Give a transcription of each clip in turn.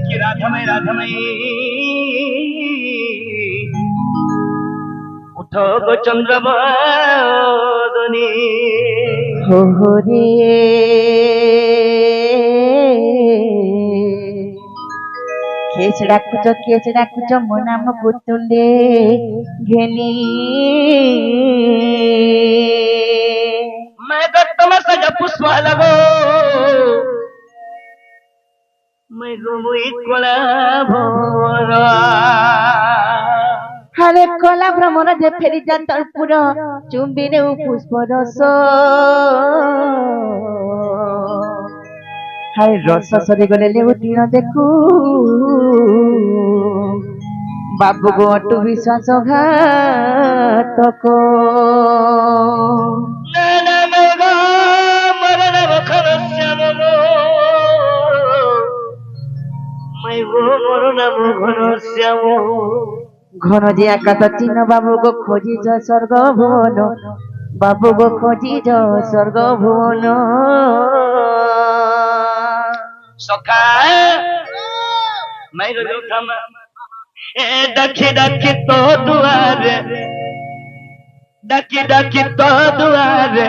কি রাধামাই রাধামাই উঠো গো চন্দ্রবদনী হরে কেছ ডাকুছ ମୋ ନାମ ପୁତୁଣ୍ଡେ ଘେନି मैं तो तुम सजा पुष्प लगो मैं गुमुई कोला भोरा हरे कला भ्रमर जे फेरी जा तर्पुर चुंबिने पुष्प रस हाय रस सरी गले लेउटिन देखू बाबू गो अटु विश्वास घातक घन जे आकाश चिन्ह बाबू गो खोजी ज स्वर्ग भुवन बाबू गो खोजी ज स्वर्ग भुवन सखा मैं रुखम ए डकी डकी तो दुआरे डकी डकी तो दुआरे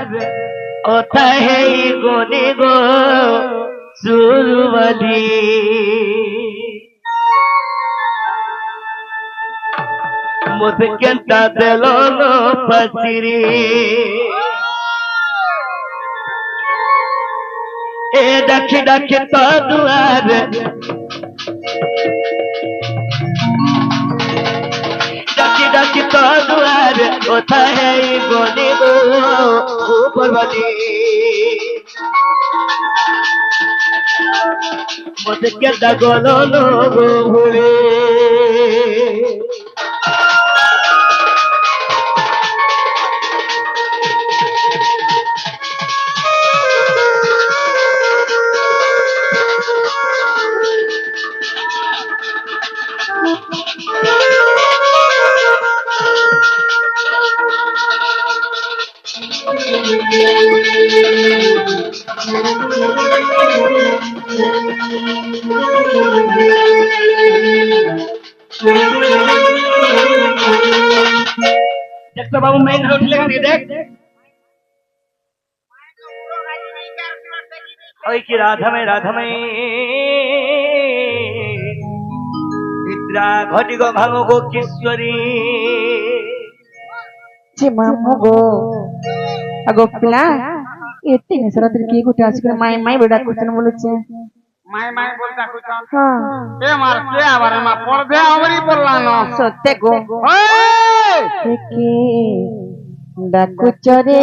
ओता है गोनी गो सुरवली मुझे केंता दिलो नो पसिरी ए डकी डकी तो दुआरे डकी डकी तो दुआरे ओता है गोनी गो सुरवली मुझे केंता गोलो नो भूले देख तो बाबू मेन रोड लेगा नहीं देख ओए की राधा में निद्रा घटी गो भांगो गो किशोरी जे मामू गो अगो पिला एते ने सरतर की गुटा आजकल माई माई बड़ा कुछ न बोले छे माई माई बोलता कुछ हां ए मार के आवारे मा पड़दे हमरी बोललानो सत्य गो ओए के डाकुचरे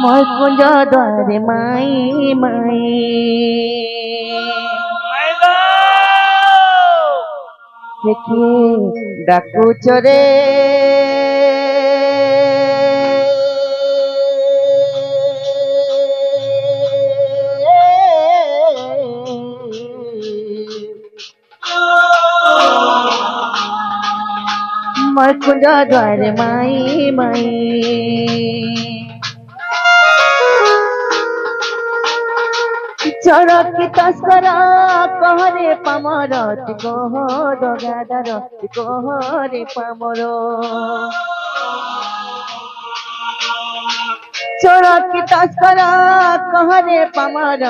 मोर कुंज द्वारे माई माई के डाकुचरे मोर कुंज द्वारे माई माई चरकी तस्कर कहरे पामर कह दगादार कहरे पामर चरकी तस्कर कहरे पामर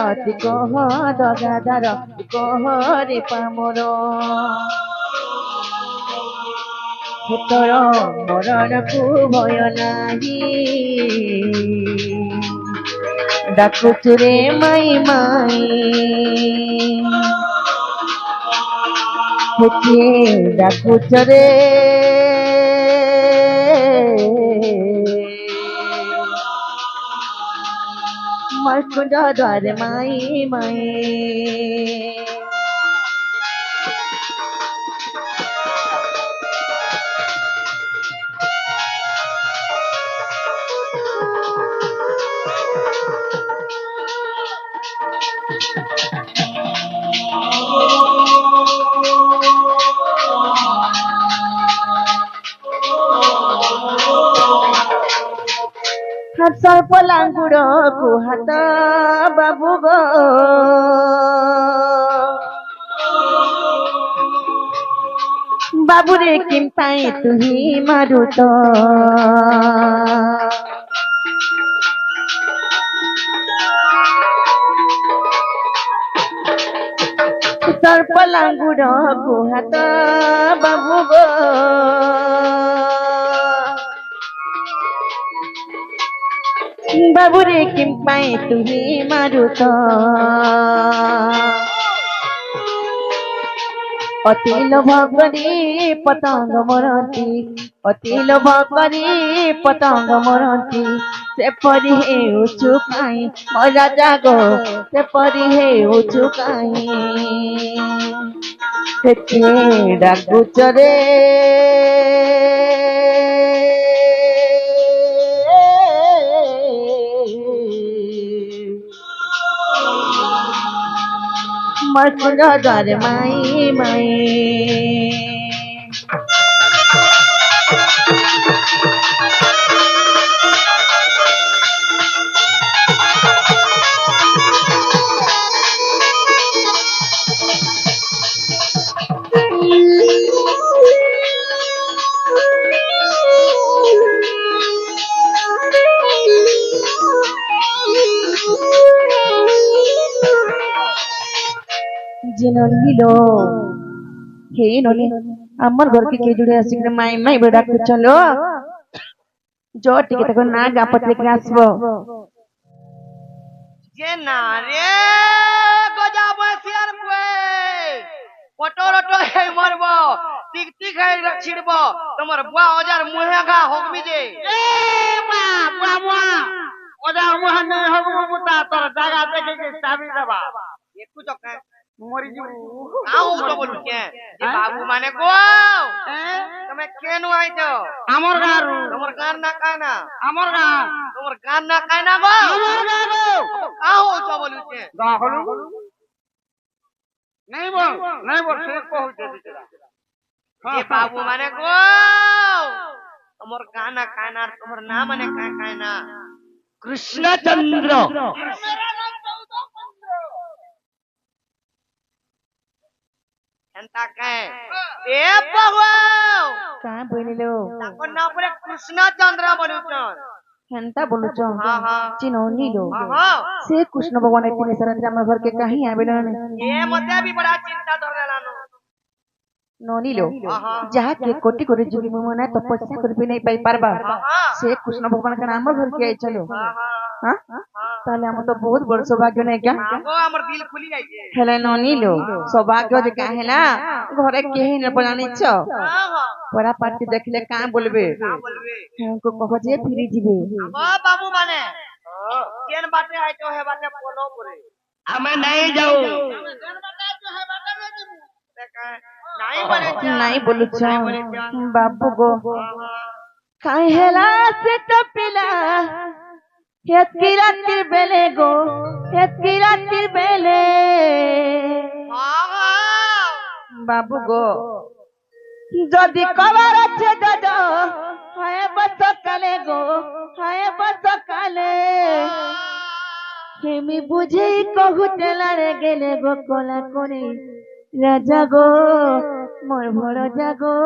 कह दगादार कहरे पामर तोर मरण को भय नाही डाकुछु रे माई माई हेके डाकुछु रे मोर कुंज द्वारे माई माई হাত সর্প লাঙ্গুড় কুহাত বাবু গো বাবুরে কিম্পাই তুহি মারুত সর্প লাঙ্গুড় কুহাত বাবু গো বাবুরে কিম্পাই তুহি মারুত অতি লোভ করি পতঙ্গ মরନ୍ତି অতি লোভ করি পতঙ্গ মরନ୍ତି সেপরি হেউଛୁ কাଇଁ ମୋ ରାଜା ଗୋ ସେପରି ହେଉଛୁ କାଇଁ ସେଠି ଡାକୁଛ ରେ মরকুল দ্বার মাই মাই ননিলো হে ননি আমার ঘরকে কে জুড়ে আসি মাই মাই বলে ডাকুছ লো जो টিকে তখন না গাপত লেখে আসবো যে না রে গজা বসিয়ার কুয়ে পটরটো হে মরব টিক টিক হে ছিড়ব তোমার বুয়া অজার মুহে ঘা হকবি যে এ মা বুয়া বুয়া অজার মুহে নেই হকব মুতা তোর জায়গা দেখে কে চাবি দেবা একটু চকা মরি যাবো আও তো বলু কে যে বাবু মানে গো তুমি কেন আইছো আমার গারু তোমার গান না কায় না আমার গান তোমার গান না কায় না গো আমার গারু আও তো বলু কে গা হলু नहीं बोल से कहते बिचारा जे बाबू माने गो তোমার গান না কায় না তোমার নাম মানে কায় না কৃষ্ণচন্দ্র এন্তা কায় এ বাবু কা বলিলো তাকর নাম পরে কৃষ্ণচন্দ্র বলুছন হেনতা বলুছ हां हां চিনো নিলো हां से कृष्ण भगवान इतने सरंज আমার ঘরকে কাহি আবেलन ए मते भी बड़ा चिंता धर लेलानो ননিলো যাহাকে কোটি কোটি যুগি মনে তপস্যা করবি নাই পাই পারবা সে কৃষ্ণ ভগবান के আমার ঘরকে আই চলো হ্যাঁ তাহলে আমার তো বহুত বড় সৌভাগ্য নাই কা गो हमर दिल खुली जाई जे হেলে ননিলো সৌভাগ্য যে কাহেলা ঘরে কেহি ন জানিছ हां हां পড়া পাটি দেখলে কা বলবে बोलबे हमको कह जे फिरी जिबे ओ बाबू माने केन बाटे आइतो है बाटे पोलो परे हमें नहीं जाऊ केन बाटे आइतो है बाटे में जीबू देखा नहीं बोले नहीं बोलू छ बाबू गो काहेला से तपिला एतकी रातिर बेले गो एतकी रातिर बेले हां हां बाबू गो যদি কবার আছে দাদা হায় বসকালে গো হায় বসকালে হেমি বুঝি কহুতে লড়ে গেলে গো কোলা করে রাজা গো মোর ভড় জাগো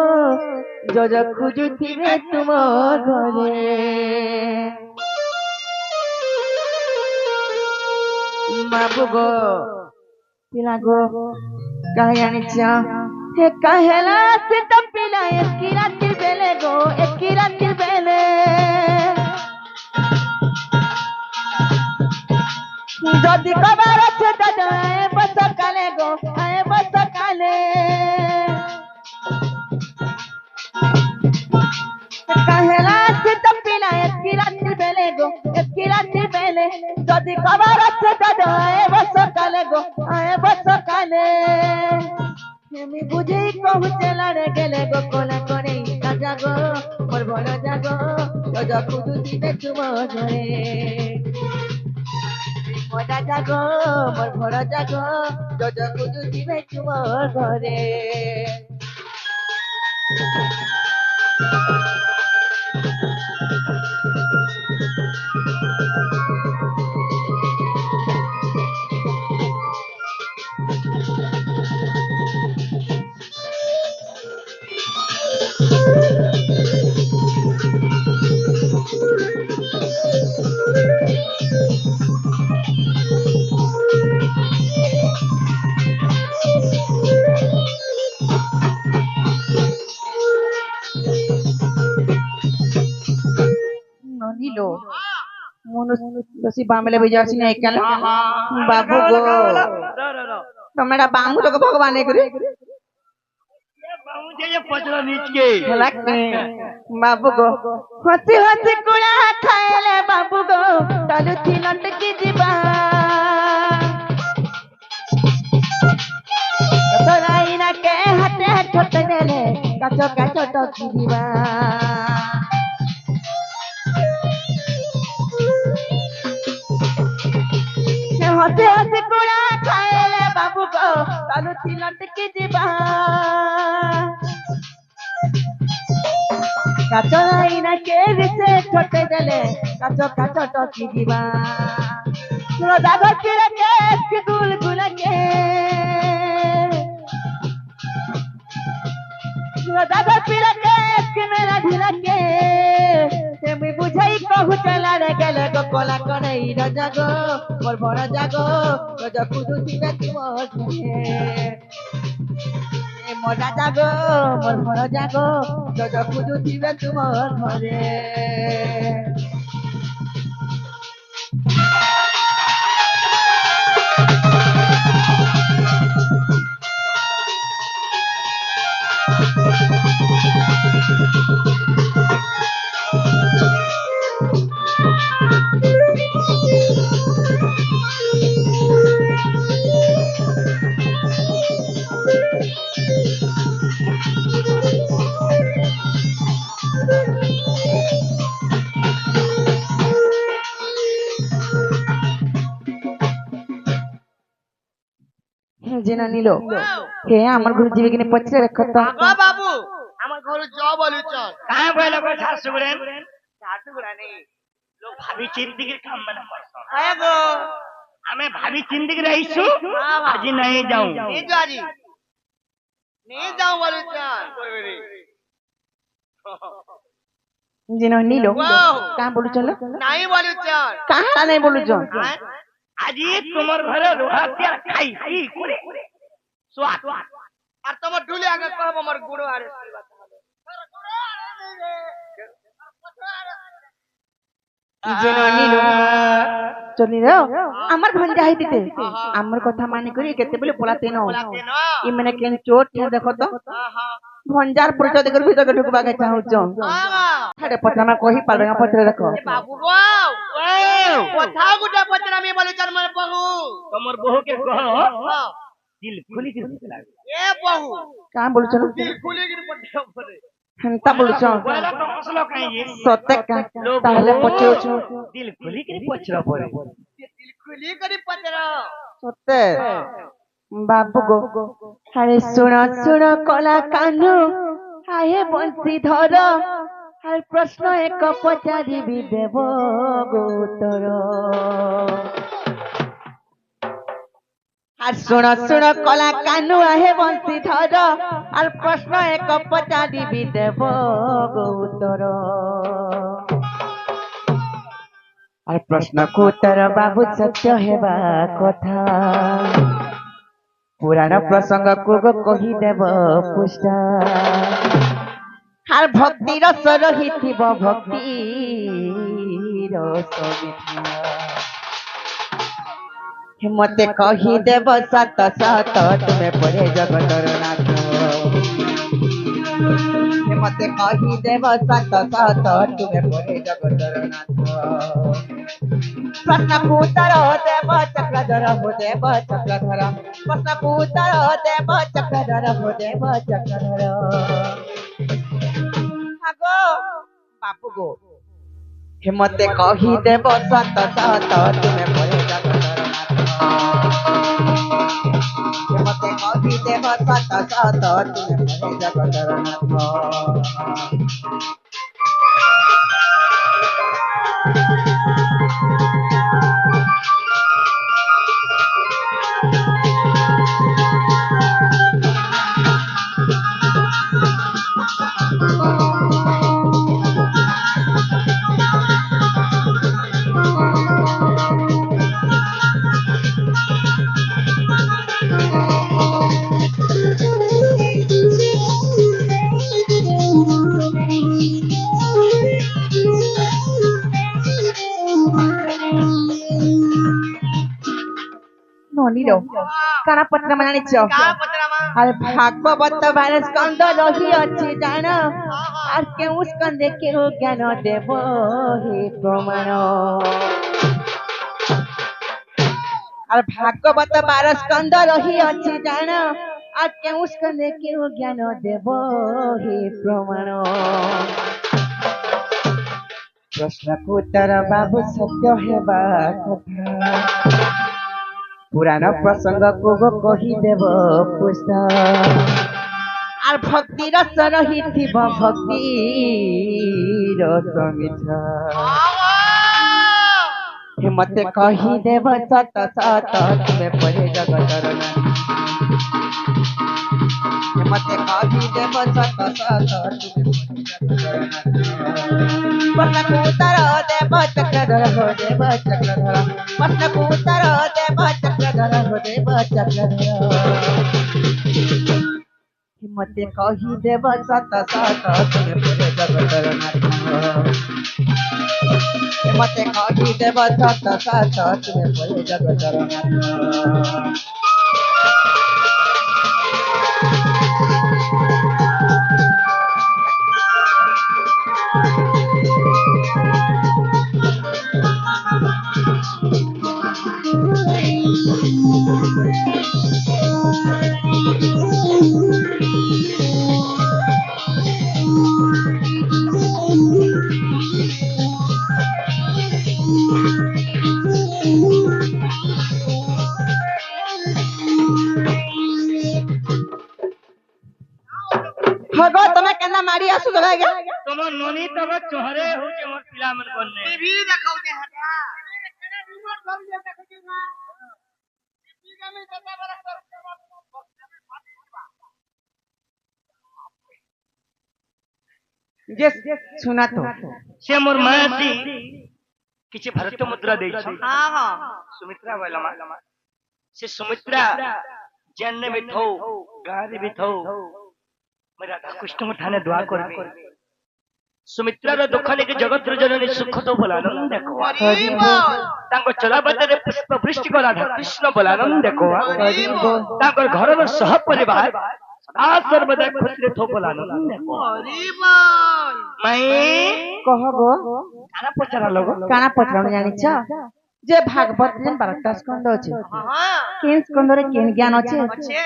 যজ খুঁজুথিবে তুম ঘরে বাবু গো পিলা গো কাহি আনিছ हे कहेला से तपिला एकी रातिर बेले गो एकी रातिर बेले যদি কবার আছে দাদা আয় বস কালে গো আয় বস কালে कहेला से तपिला एकी रातिर बेले गो एकी रातिर बेले যদি কবার আছে দাদা আয় বস কালে গো আয় বস কালে আমি বুঝি কহুতে লড়ে গেলে গো কোলা করে রাজা গো মোর বড় জাগো যজা কুদু দিবে তুম ঘরে মোর রাজা গো মোর বড় জাগো যজা কুদু দিবে তুম ঘরে नीलो मनुष्य बामले बिजासी नहीं कल बाबू गो तुम्हारा बामू तो भगवान एक मुझे पचड़ा नीच के बाबू गो हंसी हंसी कुड़ा खाएले बाबू गो चलू थी लटकी जीवा तोराइना के हाथे छोटे देले काचो काचो टकी जीवा हंसी हंसी कुड़ा खाएले बाबू गो चलू थी लटकी जीवा काचो आईना के विसे छोटे देले काचो काचो टकी जीवा सुनो दादा किरा के गुल गुल के सुनो दादा किरा के मेरा ढिला के से मी बुझाई कहू चला रे गेले गो कोला करई राजा गो मोर बड़ जागो राजा कुदु दिबे तुम मोर राजा गो मोर बड़ जागो राजा कुदु दिबे तुम घरे जेना नीलो हे हमर घर जीवे के पछरे रखत आगा बाबू हमर घर जो बोलू चल कहां बोले को झासुगुरे झासुगुरा नहीं लोग भाभी चिंती के काम में करसन है गो हमें भाभी चिंती के रहीसु आज नहीं जाऊं नहीं जो आजी नहीं जाऊं बोलू चल जेना नीलो कहां बोलू चलो नहीं बोलू चल कहां नहीं बोलू चल आज तुम्हार घरे लोहा प्यार खाई करे स्वाद और तुम डुले आगे कहब हमर गुड़ आरे जेना नीलो चली रे हमर भंजा है दिते हमर कथा माने करी केते बोले पलाते न ई माने केन चोट है देखो तो भंजार पुरतो देखर भीतर के ढुकबा के चाहू छ अरे पत्रा में कोही पालगा पत्रे रखो बाबू गो कथा गुटा पत्रा में बोले चल मन बहू तुम्हार बहू के कहो दिल खुली के लागे ए बहू कहां बोलू चलो दिल खुली के पत्रा पर हंता बोलू छ बोला तो हंसलो कहीं सत्य का ताले पचो छ दिल खुली के पछरा पड़े दिल खुली के पत्रा सत्य बाबू गो अरे सुनो सुनो कला कान्हू आए बंसी धर हर प्रश्न एक पचारि भी देव गोतर আর শুনো শুনো কলা কানু আহে বংশী ধর আর প্রশ্ন এক পচারিবি দেব গৌতর আর প্রশ্ন উত্তর বাবু সত্য হেবা কথা পুরাণ প্রসঙ্গ কু কহি দেব পুষ্টা আর ভক্তি রস রহিথিব ভক্তি রস মিথিয়া मते कही देव सत सत तुम्हें पड़े जगतर नाथ मते कही देव सत सत तुम्हें पड़े जगतर नाथ प्रश्न उत्तर देव चक्रधर हो देव चक्रधर प्रश्न उत्तर देव चक्रधर हो देव चक्रधर आगो बापू गो मते कही देव सत सत तुम्हें पड़े जगतर मते कही देव सत सत तुम्हें पड़े जगतर नाथ ଶୁଣିଲ କାଣା ପତ୍ର ମାନେ ଜାଣିଛ का पतरा मा ଆରେ ଭାଗବତ ବାର ସ୍କନ୍ଦ ରହି ଅଛି ଜାଣ আর কেউ স্কন্দে কেউ জ্ঞান দেব হে প্রমাণ আর ভাগবত বার স্কন্দ রহি ଅଛି জাণ আর কেউ স্কন্দে কেউ জ্ঞান দেব হে প্রমাণ প্রশ্নକୁ ଉତ୍ତର ବାବୁ ସତ୍ୟ ହେବା କଥା পুরাণ প্রসঙ্গକୁ କହିଦେବ ପୁସ୍ତକ আর ভক্তি রস রহিথিব ভক্তির সমিঠ মতে କହିଦେବ ସତ ସତ ତୁମେ ପରି ଜଗତର ନାଥ ମତେ କହିଦେବ ସତ ସତ ତୁମେ ପରି ଜଗତର ନାଥ ପ୍ରଶ୍ନକୁ ଉତ୍ତର ଦେବ ଚକ୍ରଧର ହୋ ଦେବ ଚକ୍ରଧର ପ୍ରଶ୍ନକୁ ଉତ୍ତର ଦେବ ଚକ୍ରଧର ହୋ ଦେବ ଚକ୍ରଧର মতে କହିଦେବ ସତ ସତ ତୁମେ ପୁରେ ଜଗତର ନାଥ ମତେ କହିଦେବ ସତ ସତ ତୁମେ ପୁରେ ଜଗତର ନାଥ भगो तमे केना मारी आसु लगा गया तुम नोनी तब चोहरे हो जे मोर पिला मन कोने टीवी देखाउ दे हटा जे सुना तो से मोर मासी किछि भारत मुद्रा देई छै हां हां सुमित्रा बोला मा से सुमित्रा जन्ने में थौ गारे भी थौ मेरा कृष्ण ठाने दुआ करबे सुमित्रा रो दुख लेके जगत रो जननी सुख तो बोलानंद देखो तांको चलाबतरे पुष्प वृष्टि को राधा कृष्ण बोलानंद देखो तांको घर रो सह परिवार सदा सर्वदा खुश रे थो बोलानंद देखो अरे बोल मई कह गो काना पचरा लोग काना पत्राणु जानिछ जे भागवत जेन 12टा स्कंद अछि हां केन स्कंदरे केन ज्ञान अछि अच्छे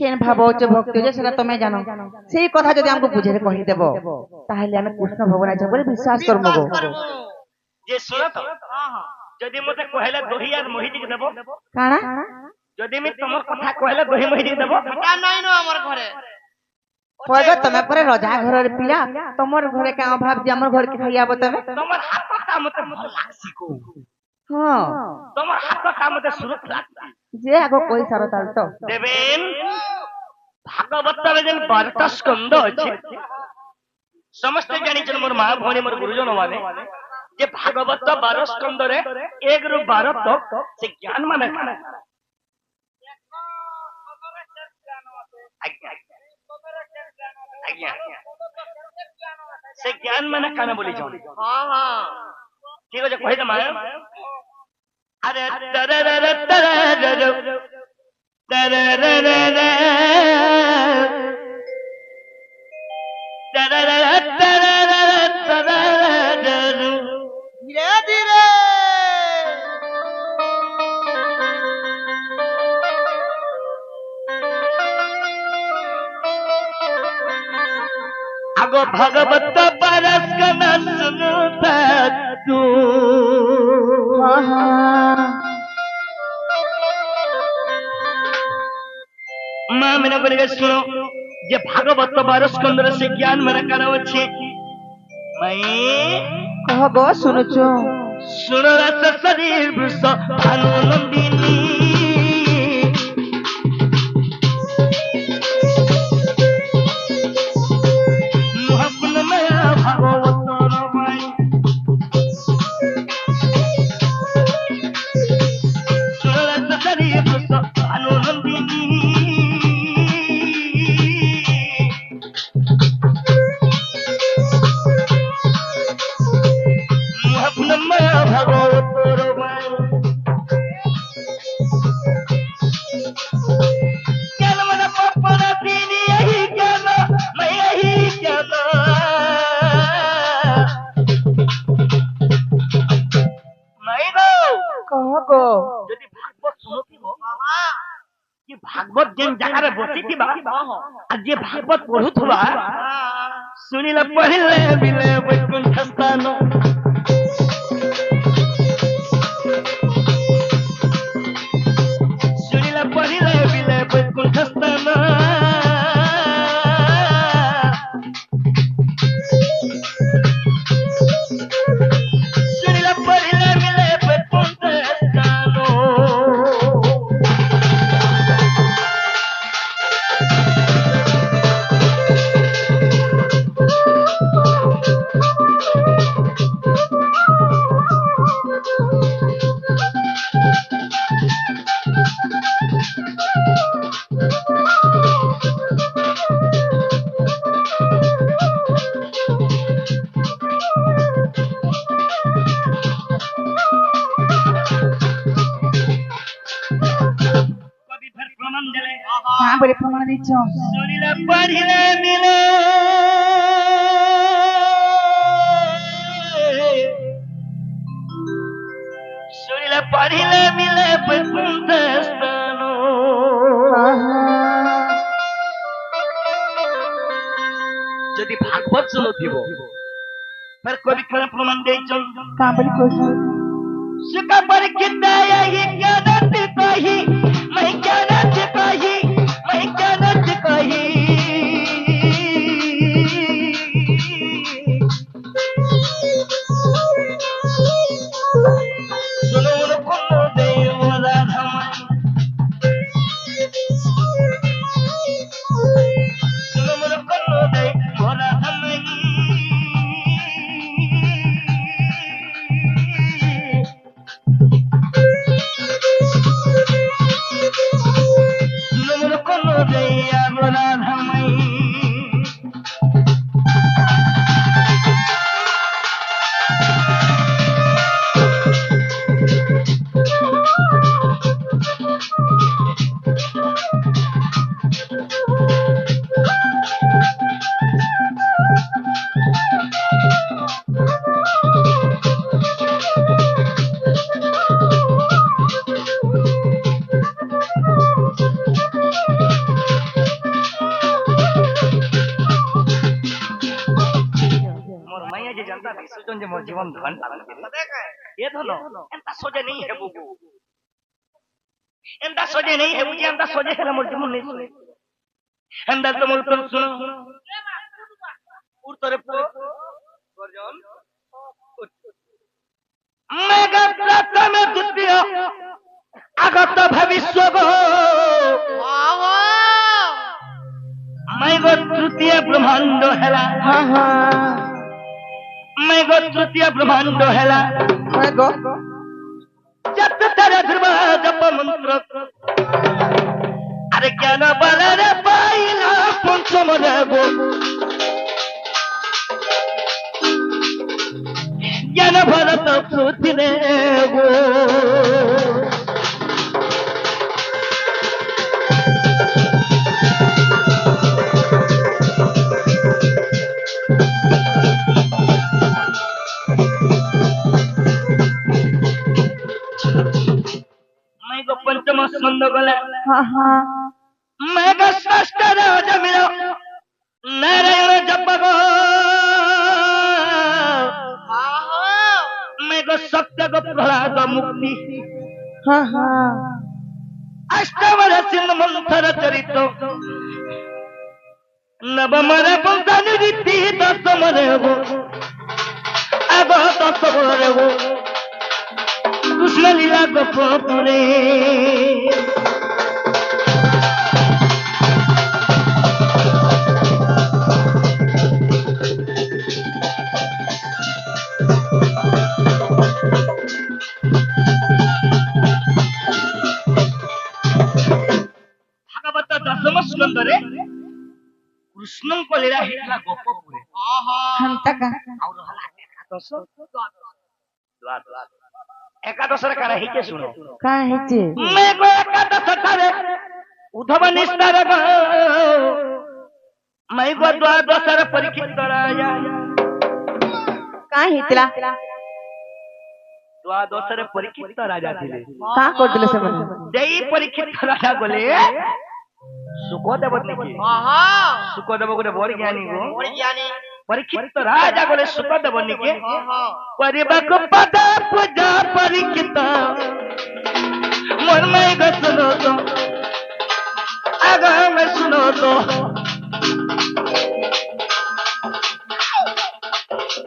केन भाव अछि भक्ति जे सेटा तमे जानो सेही कथा जदि हमको बुझेरे कहि देबो ताहले हम कृष्ण भगवान अछि बोले विश्वास करमो गो जे सुनो तो हां हां जदि मते कहले दोही यार मोहिनी के देबो काना जदि मैं तमर कथा कहले दोही मोहिनी के देबो बेटा नहीं नो हमर घरे पग तमे परे रजा घर रे पिला तमर घरे का अभाव जे हमर घर के खाइयाबो तमे तमर हाथ का मते भल लागसी को हां तमर हाथ का मते सुरत लागसी जे आगो कोई सरताल तो देवेन भागवत रे जेन 12टा स्कंद अछि समस्त जानि जन मोर मां भौणी मोर गुरुजन माने जे भागवत 12 स्कंद रे 1 रु 12 तक से ज्ञान माने आज्ञा से ज्ञान माने काना बोली जाओ हां हां ठीक है कहि दमा अरे तररर तररर तररर तररर तररर धीरे धीरे आगो भगवत परस कना सुनता तू मां मैंने बोले सुनो ये भागवत 12 स्कंद से ज्ञान मन करो छे मैं कह गो सुनुचो सुनो रस शरीर वृष अनुनंदिनी मोहब्बत नया भागवत रमाई सुनो रस शरीर वृष अनुनंदिनी ଭାଗବତ ଯେନ୍ ଜାଗାରେ ବସିଥିବା আর যে ভাগবত পড়ুথবা শুনিলে পড়িলে বিলে বৈকুণ্ঠ স্থান শুনিলে পড়িলে বিলে বৈকুণ্ঠ স্থান শুনিলে পড়িলে বিলে বৈকুণ্ঠ স্থান हाँ बोले प्रमाण दीछो শুনিলে পড়িলে মিলে শুনিলে পড়িলে মিলে বৈকুণ্ঠ স্থান যদি ভাগবত শুনুথিব ফের কবি কোন প্রমাণ দেইছন कहाँ बोले कुछ सुख परीक्षित यही ज्ञानत कही मैं ज्ञानत कही मैं ज्ञानत कही सुनो न कोनो दे मोरा धमाई सुनो न कोनो दे मोरा धमाई सुनो न कोनो दे मोरा धमाई मोर माया जे जनता विसर्जन जे मोर जीवन धन पालन करे ये धन एंता सोजे नहीं है बुबू एंता सोजे नहीं है बुझे एंता सोजे है मोर जीवन नहीं सुने एंता तो मोर तो सुनो उतरे पो गर्जन मैं गत में द्वितीय আগত ভবিষ্য গো मैं गो तृतीय ब्रह्मांड हेला हाँ हाँ मैं गो तृतीय ब्रह्मांड हेला मैं गो जप तेरे ध्रुव जप मंत्र अरे ज्ञान बल रे पाइला पंचम रे गो ज्ञान भरत पृथ्वी रे गो मैं गो पंचम स्कंद गला हाँ हाँ मैं गो षष्ठ राज मिलो नारायण जप गो मैं गो सत्य गो प्रहलाद मुक्ति हाँ हाँ अष्टम सिंह मंथर चरित नवम रे पंचन रीति दशम रे गो आगो दशम रे गो कृष्ण लीला गोपरे भागवत दशम स्कंद रे कृष्ण को लीला हेला गोपपुरे हम तक और हला एकादश रे काना हिके सुनो कहाँ है चे मैं गो एकादश करे उद्धव निस्तार गो मैं गो द्वादश रे परीक्षित राजा कहाँ है तिला द्वादश रे परीक्षित राजा थिले कहाँ कर दिले से मन जई परीक्षित राजा बोले सुख देव नाकि आहा सुख देव गोटे बड़ ज्ञानी गो बड़ी ज्ञानी परीक्षित राजा गोटे सुख देव नाकि आहा परिवाक पद पूजा परीक्षित मन में ग सुनो तो आगा में सुनो तो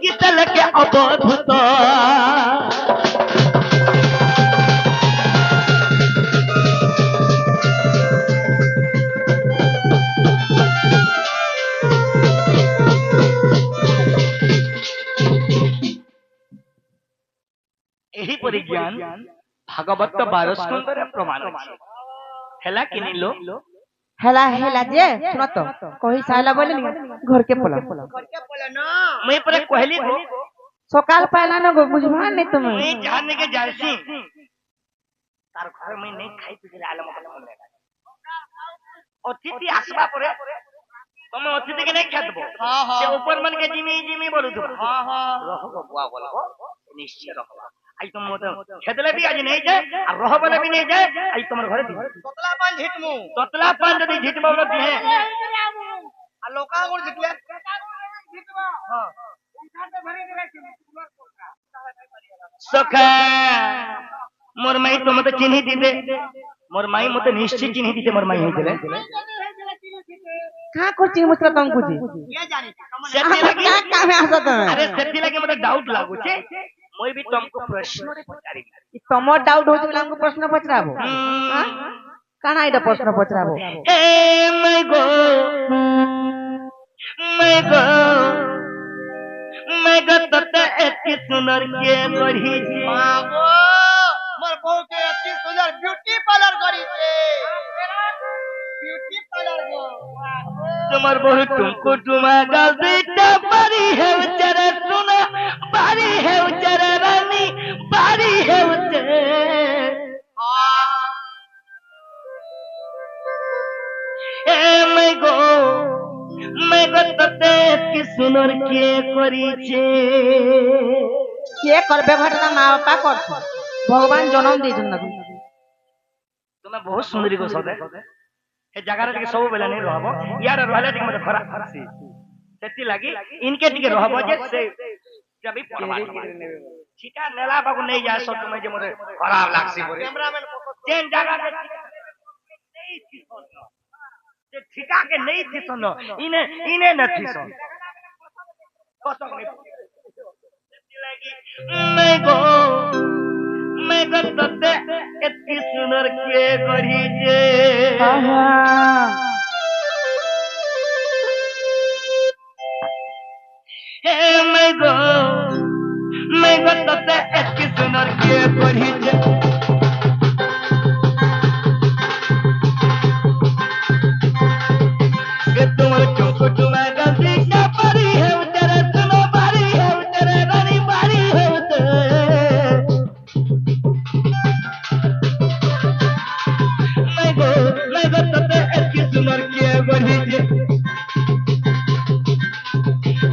गीतल के अद्भुत यही परिज्ञान भागवत 12 स्कंदरे प्रमाण अछि हेला कि नहीं लो हेला हेला जे सुनो तो कही साला बोले घर के पोला करके बोला ना मैं पर कहली गो सकाल पहला न गो बुझवा नहीं तुम मैं जानने के जायसी तार घर में नहीं खाई पी आलम मन अतिथि आसबा परे तुम अतिथि के नहीं खेदबो हां हां से ऊपर मन के जिमी जिमी बोलु तो हां हां रहो बुआ बोलबो निश्चय रहो आई तुम मत खेदले भी आज नहीं जाए और रहो बोले भी नहीं जाए आई तुम्हारे घर दी तोतला पान झिटमु ततला पान यदि झिटबो बोलती है आ लोका गुण झिटले हां सखा मोर माई तो मत चिन्ही दीदे मोर माई मत निश्चय चिन्ही दीदे मोर माई होइले का करची मुतरा तुम कुछ ये जानी सेती लगी का काम है हसत अरे सेती लगी मत डाउट लागु छे मोई भी तुमको प्रश्न रे पचारी तुम डाउट होत बोले हमको प्रश्न पचराबो हां काना एटा प्रश्न पचराबो ए मैं गो तते एती सुनर के बढ़ी बाबू मोर बहू के अति सुंदर ब्यूटी पार्लर करी छे ब्यूटी पार्लर गो तुम्हार बहुत तुमको टुमा गाल बेटा बारी है उचरे सुना बारी है उचरे रानी बारी है उचरे ए मैं गो तते की सुनर के करी छे के करबे घटना माँ बापा कर भगवान जन्म दे जन्म तुम्हें बहुत सुंदरी को सदे ए जगह रे सब बेला नहीं रहबो यार रहले टिक मते खरा खरसी सेती लागी इनके टिके रहबो जे से जबी परमात्मा ठीका नेला बाबू नहीं जाय सो तुम्हें जे मते खराब लागसी बोरे कैमरामैन जेन जगह रे नहीं थी सोनो जे ठीका के नहीं थी सोनो इने न थी सोनो कसम नहीं सेती लागी मैं गो तते एती सुनर के गढ़ी जे हे मैं गो तते एती सुनर के गढ़ी जे के तुम चुप टुमा गंदी क्या परी है तेरे सुनो बारी है तेरे रानी बारी है मैं गो तते एती सुनर के गढ़ी जे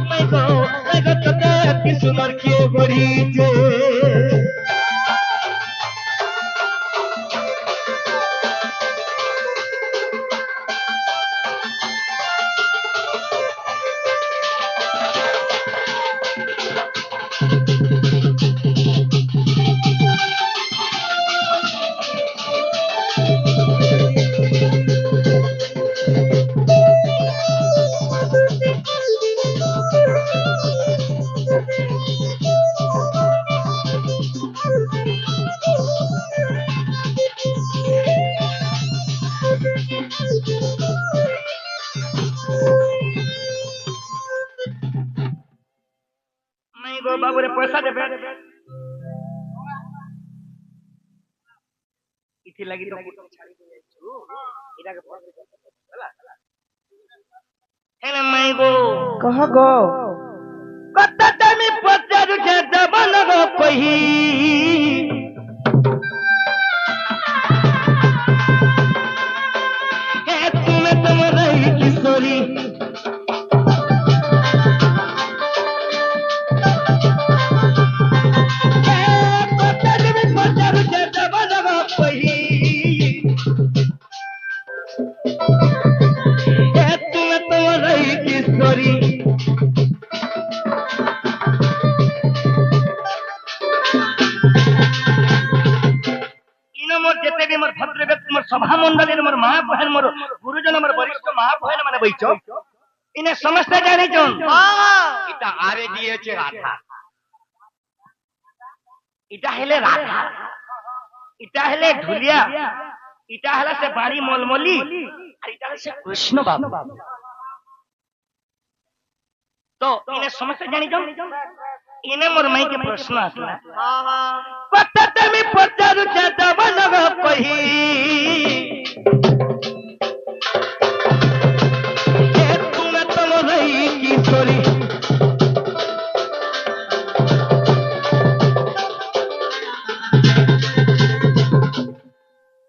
मैं गो तते एती सुनर के गढ़ी जे बाबू रे पैसा देबे इथि लागि तो छाड़ी दे छु इरा के होला हेले माई गो कह गो कत तमी पचारु के दबन गो कही हे तुमे तुम रही किशोरी जेते भी मोर भद्र व्यक्ति मोर सभा मंडली मोर मां बहन मोर गुरुजन मोर वरिष्ठ मां बहन माने बैठो इने समस्त जानि जोन इटा आरे दिए छे राधा इटा हेले राधा इटा हेले ढुलिया इटा हेला से बाड़ी मोलमोली और इटा से कृष्ण बाबू तो इने समस्त जानि जोन इने मोर माई के प्रश्न आसला पत्ते में पचारू चाचा बनग कही ए तुम तुम रही की छोरी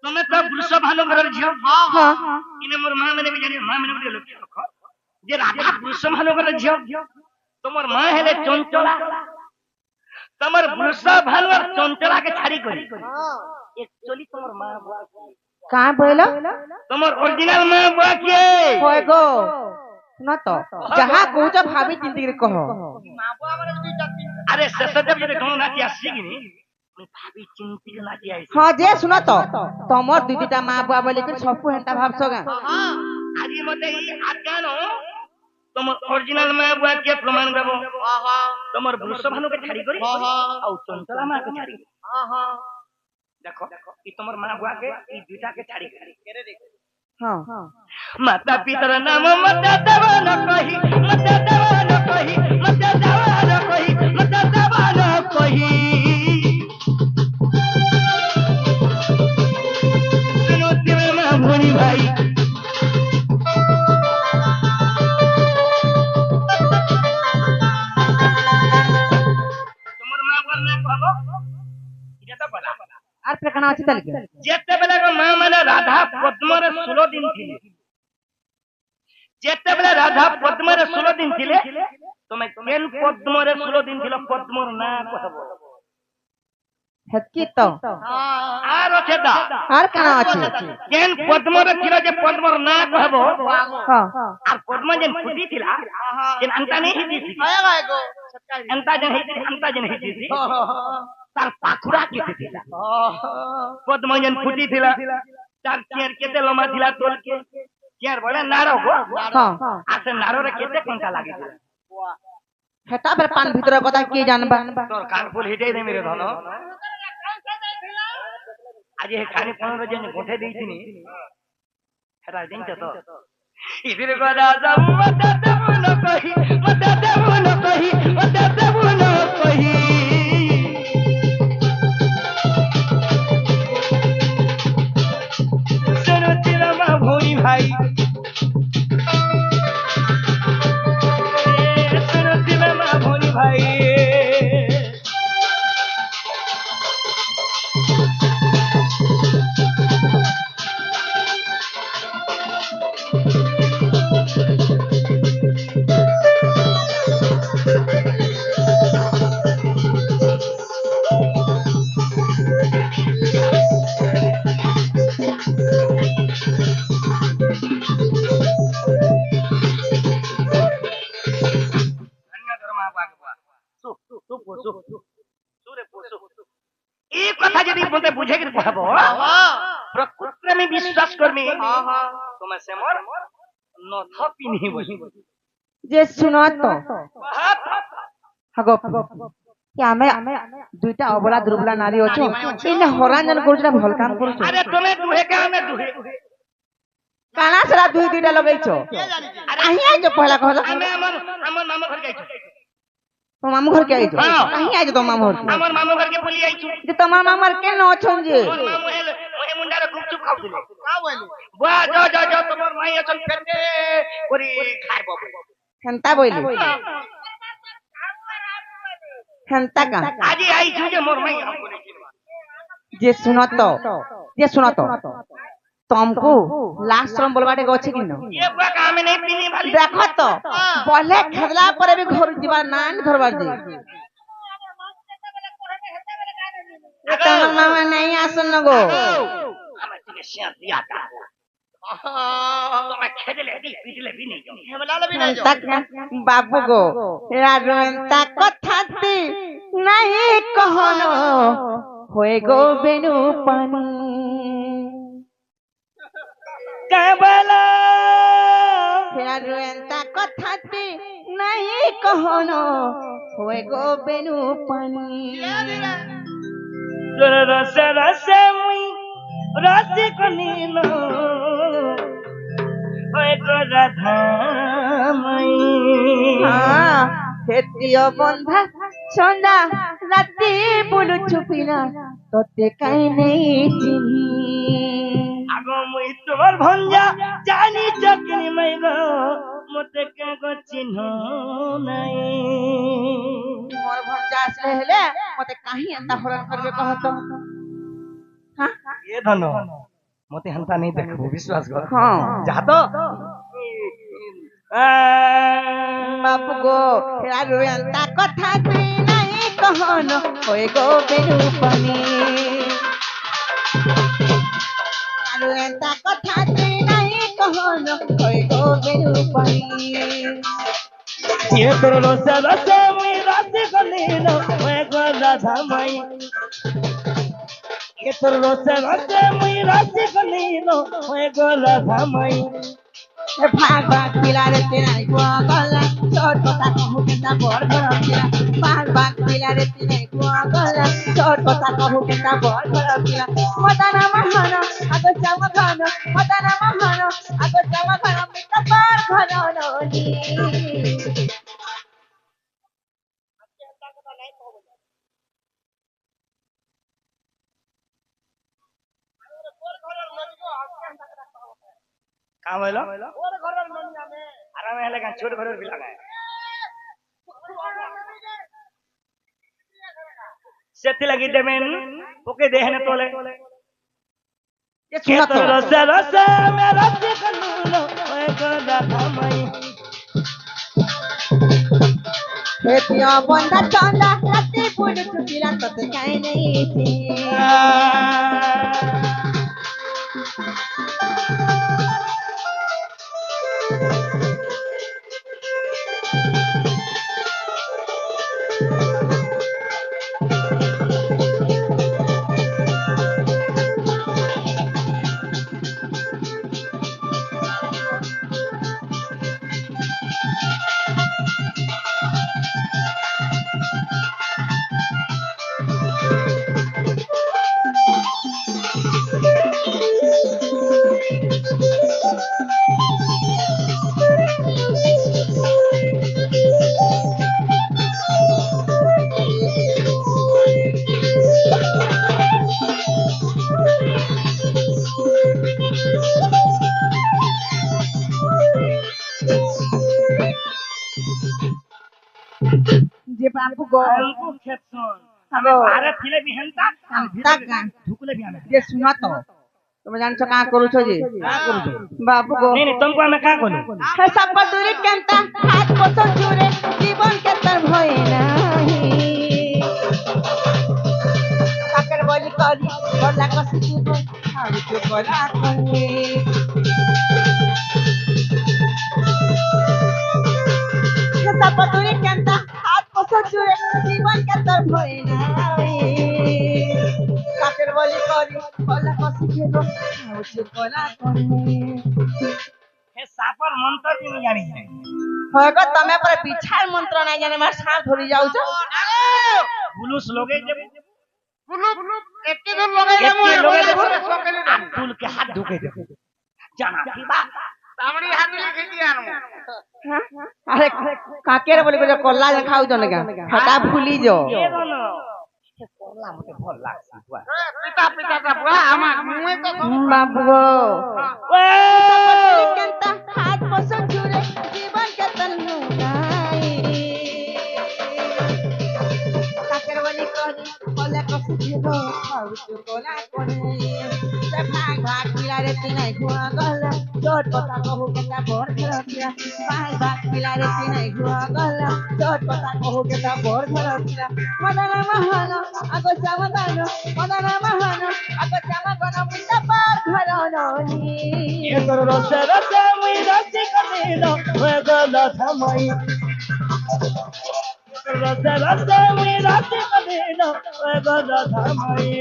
तुम्हें तो पुरुष भालो घर झियो हां इने मोर मां मैंने भी जानी मां मैंने भी लक्ष्य रखो जे राधा पुरुष भालो घर झियो तुमर मां हेले चंचला तमर पुरुष भालो चंचला के छाड़ी करी एक्चुअली तुमर मां बुआ का बोलो तुमर ओरिजिनल मां बुआ के होय गो सुनो तो जहां कहूच भाभी चिंती के कहो अरे ससदेव जे कोनो नाची आसी कि नी मैं भाभी चिंती के नाची आसी हां जे सुनो तो तमर दीदीटा मां बुआ बोले कि सबको हेंता भाबसोगा आजी मते ई आगानो तुमर ओरिजिनल मां बुआ के प्रमाण देबो तुमर पुरुष भालो के छाड़ी करी औ चंचला मां के छाड़ी देखो ई तुमर मां बुआ के ई दुटा के छाड़ी करी हां माता पितर नाम मत देवा न कही मत देवा न कही मत देवा न कही मत देवा न कही सुनो तेरे मां भोनी भाई तुमर मां बोल ना कहबो इटा तो बला आर प्रकरण अछि तल के जेते बेले को मां माने राधा पद्म रे 16 दिन थिले जेते बेले राधा पद्म रे 16 दिन थिले तमे केन पद्म रे 16 दिन थिलो पद्मर ना कहबो हेतकी तो आर छेदा आर काना अछि केन पद्म रे थिलो जे पद्मर ना कहबो हां आर पद्म जेन फुटी थिला जेन अंता नहीं हिती अंता जेन हिती तार पाखुरा केते थिला पद्म जेन फुटी थिला तार चेर केते लम्बा थिला तोल के चेर बड़े नारो गो हां आसे नारो रे केते कंटा लागि थिला हेता पर पान भीतर कथा के जानबा तोर कान फूल हिटे दे मेरे धन आज हे खानी कोन रे जेन गोठे देइथिनी हेता दिन तो इधर गदा सब मत देबो न कही मत देबो न कही मत देबो न कही सुनो तेरा मां भोनी भाई सुनो तेरा मां भोनी भाई बुझे कहबो प्रकृति में विश्वास करमी तुम से मोर नथ पिन्ही बही जे सुनो तो हगो क्या मैं दुईटा अबला दुर्बला नारी अछो इन हरान जन कोजरा भल काम करछो अरे तुमे दुहे के हमें दुहे काना सरा दुईटा लगैछो आही आइ जो पहला कहला हमें हमर मामा घर गइछो तो मामू घर के आइ जो आही आइ जो तो मामू घर हमर मामा घर के बोली आइछो जे तमार मामर के न अछन जे मोर मामू हेले ओहे मुंडा रे गुपचुप खाउ दिले का बोलू वाह जा तमर माई अछन फेटे ओरी खाइ बाबू हंता बोली हंता का आज आई जे मोर माई जे सुनो तो तुमको लास्ट टाइम बोलबाटे गछे कि न ये बुआ काम में नहीं पीनी वाली देखो तो पहले खेदला पर भी घर जीवा नान धरबार दे तमर मामा नहीं आसन गो हम तुके सिया दिया था तो मैं खेदले दी पीटले भी नहीं हेमला भी नहीं तक बाबू गो राजवंता कथाती नहीं कहनो होए गो बेनु पानी কাবলা ফেরার এন্তা কথাতে নাই কহনো হয়ে গো বেনু পানি তোর রসে রসে মুই রাজি কনিল ওই গো রাধা মাই সেটিও বন্ধা সন্ধ্যা রাতি বলু চুপিনা তোতে কাই নেই চিনি আগো মুই তোমার ভঞ্জা জানি চকনি মাই গো মতে কে গো চিহ্ন নাই মোর ভঞ্জা আসলে হেলে মতে কাহি এন্তা হরণ করবে কহত হ্যাঁ এ ধন মতে হান্তা নেই দেখবো বিশ্বাস কর হ্যাঁ যা তো বাপু গো ফেরার এন্তা কথাতে নাই কহনো হয়ে গো বেনু পানি আর এন্তা কথাতে নাই কহনো হয়ে গো বেনু পানি ये তোর রসে রসে মুই রাজি কনিল ওই গো রাধা মাই ये তোর রসে রসে মুই রাজি কনিল ওই গো রাধা মাই ভাগ ভাগ পিলারে তিনাই কুয়া গলা ছোট কথা কহু কেতা বড় বড় পিলা ভাগ ভাগ পিলারে তিনাই কুয়া গলা ছোট কথা কহু কেতা বড় বড় পিলা মদানা মহান আগো জামা খান মদানা মহান আগো জামা খান মিটা বড় ঘন ননি काम হইলো আরামে হেলে গান ছোট ঘরের বিলা গায় সেতি লাগি দেবেন ওকে দেহনে তোলে ये তোর রসে রসে মে রাজি কনিল ওই গো রাধা মাই হেতিয়া বন্ধা চন্দা রাতে পুরো চুপিলা তোতে কাই নেই যে বাপু গো हमको खेतन আমি আরে ফিলে বিহেনতা ঢুকলে বি আমি যে শুনা তো তুমি জানছো কা করুছ যে का करू तो বাপু গো नहीं नहीं तुमको हमें का करू হে সব দূরে কেনতা হাত বছর জুড়ে জীবন কে তার ভয় নাই কাকের বলি করি বলা কষ্ট জীবন আর তো বলা করি হে সব দূরে কেনতা হাত বছর জুড়ে জীবন কে তার ভয় নাই কাকের বলি করি বলা কষ্ট জীবন আর তো বলা করি हे सापर मंत्र भी नहीं जानी है হয় গো তুমি পরে বিছার মন্ত্র নাই জানে মার সাপ ধরি যাউছ पुलिस लोगे जब একটি দূর লগাই দেবো एक लोगे এরপরে देखो সকালে अब्दुल के हाथ ढुके दे जाना की बात তামড়ি হাত লিখে দিয়ে আনবো আরে কাকের বলি কইছো কল্লা খাউছ না কেন ফাটা ভুলি যো ये दोनों ये करला मते भल लागसी बुआ পিতা পিতা তা বুয়া আমার মুয়ে তো বাবু গো ओए কেনতা হাত বছর জুড়ে জীবন কে তন নাই কাকের বলি করি কল্লা কষ্ট জীব খাউছ কলা করে সে ভাগ ভাগ পিলারে তিনাই ঘুয়া গলা চোট কথা কহু কেতা বড় ঘরতিয়া ভাগ ভাগ পিলারে তিনাই ঘুয়া গলা চোট কথা কহু কেতা বড় ঘরতিয়া মদনা মহান আগো জামাদান মদনা মহান আগো জামাগন মুন্ডা পার ঘর ননি ये तोर रसे रसे मुई राजी कनिलो ओए गला थमई रसे रसे मुई राजी कनिलो ओए गला थमई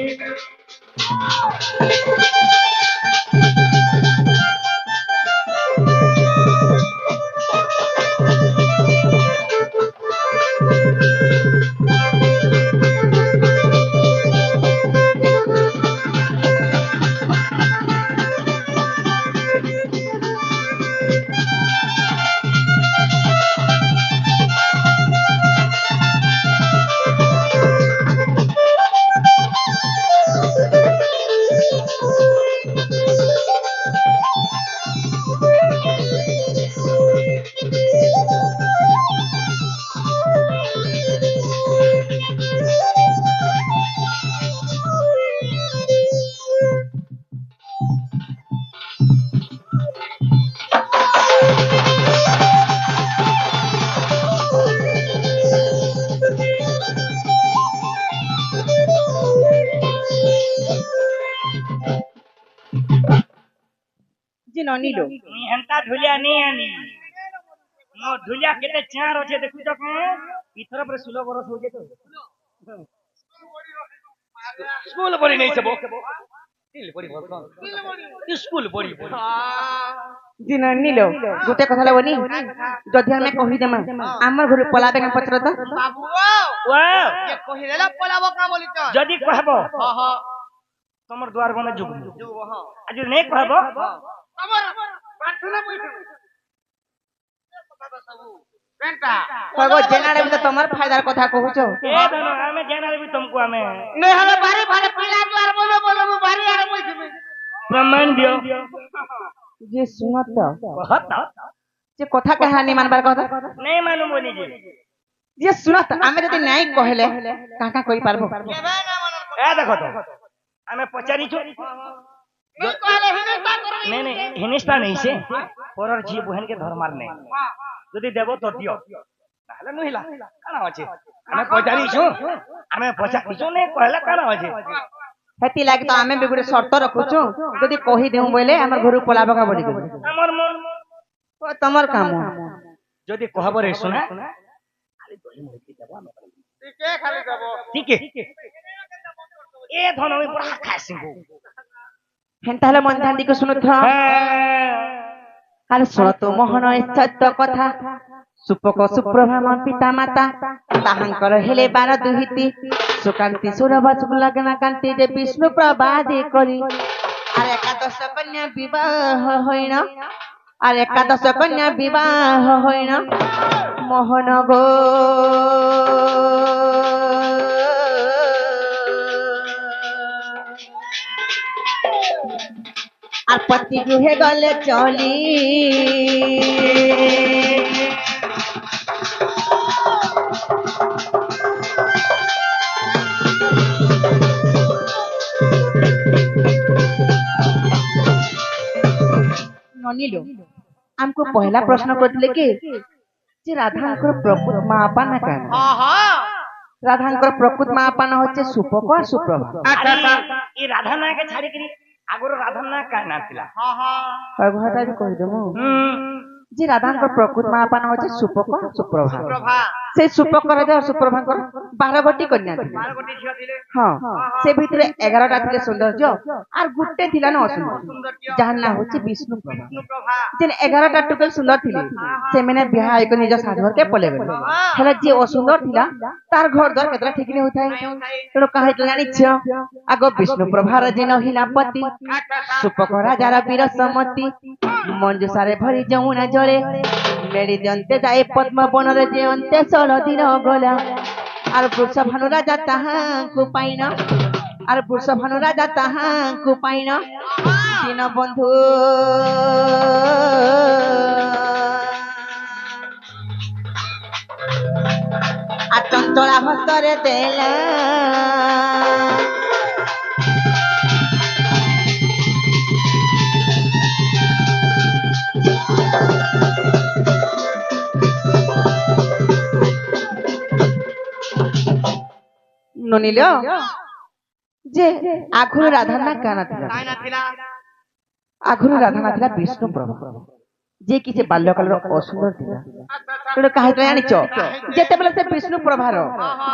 জি ননিলো নি হেন্তা ঢুলিয়া নি আনি মো ঢুলিয়া কেতে চার আছে দেখু তো কে ইথর পরে 16 বরস হয়ে তো স্কুল পড়ি নাই সব স্কুল পড়ি বল স্কুল পড়ি জি ননিলো গোটে কথা বলি যদি আমি কহিদেমা আমার ঘরে পলাবে কেন পচর তো বাবু ওয়াও ये কহিদেলা পলাব কা বলি তো যদি কহব হ হ তোমার দ্বার বনে যুগ যুগ হ আর যদি নেই কহব আমার প্রার্থনা বইছো পেন্টা কগো জেনারে তো তোমার ফায়দার কথা কহুছো এ ধনো আমি জানালে भी तुमको আমি নে হলে বাড়ি ভাড়া পিলা দ্বার বলে বলবো বাড়ি আর বইছো প্রমাণ দিও যে শুনো তো बहुत যে কথা কাহানি মানবার কথা नहीं मालूम बोली जी যে শুনো তো আমি যদি নাই কহেলে কাকা কই পারবো কেবে না মনর ए देखो तो আমি পচারি छु এই কইলে হিনেস্তা করে नहीं नहीं हिनिस्ता नहीं से পরর জি বহন के ধর্মার নেই যদি দেব তো দিও নাহলে নহিলা কানা আছে আমি পচারি छु আমি পচারি छु নেই কহলা কানা আছে হেতি লাগি তো আমি বেগুড়ে শর্ত রাখুଛୁ যদি কহি দেউ বইলে আমার ঘরু পলাবে কা বলি আমার মন তোমার কাম যদি কহব রে শুনা কে খালি যাব ঠিক এ ধন আমি পুরা খাসিবো হেন তাহলে মন ধ্যান দিকে শুনুথ আরে শুনো তো মোহন সত্য কথা সুপক সুপ্রভা মা পিতা মাতা তাহাঙ্কর হেলে 12 দুহিতি সুকান্তি সুরবচ লগ্ন কান্তি যে বিষ্ণু প্রবাদে করি আর একাদশ কন্যা বিবাহ হইন আর একাদশ কন্যা বিবাহ হইন মোহন গো আর পতি গৃহে গলে চলি ननिलो हमको पहला प्रश्न करथिले कि जे राधांकर प्रकृत मापा ना कान হ হ राधांकर प्रकृत मापा ना होचे सुपक और सुप्रभा আরে এই রাধা নাকে ছাড়ি কি আগর রাধা না কায় না ଥିଲା হ হ कहता भी कह देमु जे राधांकर प्रकृत मापा ना होचे सुपक और सुप्रभा প্রভা से सुपक राजा और सुप्रभा 12 गोटी कन्या थी 12 কোটি ঝিও দিলে हां से भितरे 11 टा थिले सौंदर्य और गुट्टे थिला ना असुंदर সৌন্দর্য जहां ना होचे विष्णु प्रभा বিষ্ণু প্রভা जेन 11 टा टुकल सुंदर थिले से मैंने बिहा आइको निज साधवर के पले गले हेले जे असुंदर थिला तार घर द्वार केतरा ठीक नहीं होथाय तेणु कहे तो जानि छ आगो विष्णु प्रभार जेन हिलापति सुपक राजार वीर समति मंजुसारे भरी जमुना जळे मेडी जंते जाए पद्म बनरे जे अंते 16 दिन गला আর বৃষভানু রাজা তাহাଙ୍କୁ পাইন আর বৃষভানু রাজা তাহাଙ୍କୁ পাইন দীন বন্ধু আর চঞ্চলা হস্তরে দেলা ননিল যে আঘুর রাধা না কানা ଥିଲା তাই না ଥିଲା আঘুর রাধা না ଥିଲା বিষ্ণু প্রভু যে কিছু বাল্যকালর অসুন্দর ଥିଲା ତେଣୁ କାହିଁକି ଜାଣିଛ ଯେତେବେଳେ ସେ ବିଷ୍ଣୁ ପ୍ରଭାର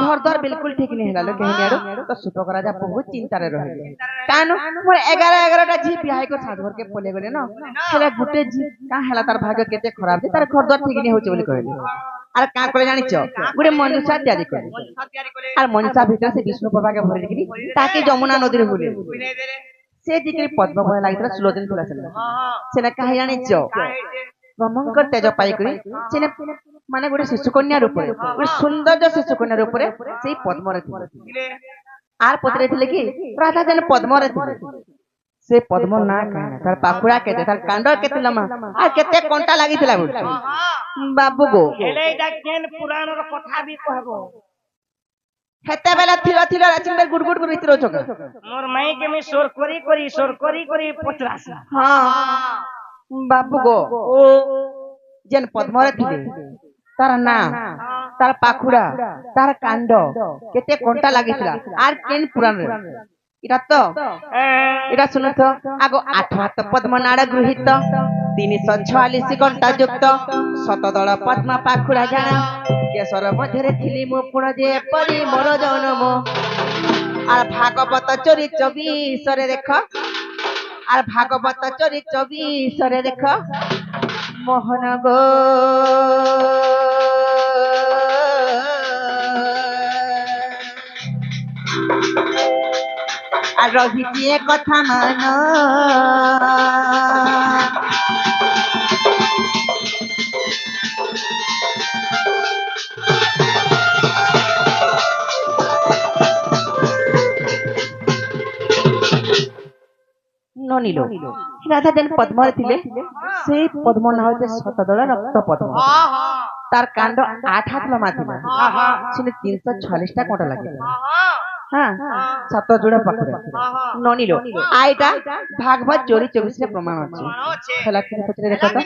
ଘର ଦ୍ୱାର ବିଲକୁଲ ଠିକ नहीं ହେଲା କେହିନିଆଡୁ ତ ସୁପକ ରାଜା ବହୁତ ଚିନ୍ତାରେ ରହିଲେ କାରଣ ମୋର 11ଟା ଝି ବିହା ହେଇକି ସାଧୁଘର କେ ପଲେ ଗଲେ ନା ହେଲେ ଗୋଟେ ଝି କାଁ ହେଲା ତାର ଭାଗ୍ୟ କେତେ ଖରାପ ଯେ ତାର ଘର ଦ୍ୱାର ଠିକ नहीं ହଉଛି ବୋଲି କହିଲେ আর কাঁ করে জানিছ গোটে মনুষা তৈরি করে তৈরি করে আর মনুষা ভিতরে সে বিষ্ণু প্রভাকে ভরে দিকি তাকে যমুনা নদীর হুলে বুঝে দেলে সে দিকে পদ্ম ভয় লাগিছিল সুলোচন ଥିଲା সেটা হ হ সেটা কাহি জানিছ কাহিতে ব্রহ্মঙ্কর তেজ পাইকরি সেনে মানে গোটে শিশুকন্যার উপরে গোটে সৌন্দর্য শিশুকন্যার উপরে সেই পদ্মরে ଥିଲେ দিলে আর পত্রে ଥିଲେ কি রাধা যেন পদ্মরে ଥିଲେ ସେ ପଦ୍ମ ନା କାହିଁନା ତାର ପାଖୁଡା କେତେ ତାର କାଣ୍ଡ କେତେ ଲମା ଆଉ କେତେ କଣ୍ଟା ଲାଗିଥିଲା ବୁଝ হ হ ବାବୁ ଗୋ ହେଲେ ଏଇଟା କେନ ପୁରାଣର କଥା ବି କହିବ ହେତେବେଲେ ଥିଲ ଥିଲ ରାଚିନ୍ଦର ଗୁଡ ଗୁଡ କରି ଥିଲ ଚକା মোর মাইকে আমি সোর করি পচরাস ହଁ ବାବୁ ଗୋ ও ଯେନ୍ ପଦ୍ମରେ ଥିଲେ ତାର ନା ତାର ପାଖୁଡା ତାର କାଣ୍ଡ କେତେ କଣ୍ଟା ଲାଗିଥିଲା আর କେନ୍ ପୁରାଣରେ এটা তো এটা শুনো তো আগ 8 হাত পদ্মনাড় গৃহীত 346 ঘণ্টা যুক্ত শতদଳ পদ্ম পাখুড়া জানা কেশর মধ্যে ଥିଲି ମୁଁ ପୁଣ ଯେ ପରି ମୋର ଜନମ আর ভাগবত চরি 24 রে দেখ আর ভাগবত চরি 24 রে দেখ মোহন গো আর রহিছি এ কথা মান ননিল রাধা যেন পদ্মরে ଥିଲେ সেই পদ্ম না হচ্ছে শতদଳ রক্ত পদ্ম তার কাণ্ড 8 হাত লম্বা ছিল শুনে 346টা কোটা লাগে হ্যাঁ সাত জোড়া পাখরে ননিল আইটা ভাগবত চোরি 24 রে প্রমাণ আছে খেলা খেলা পছরে দেখো তো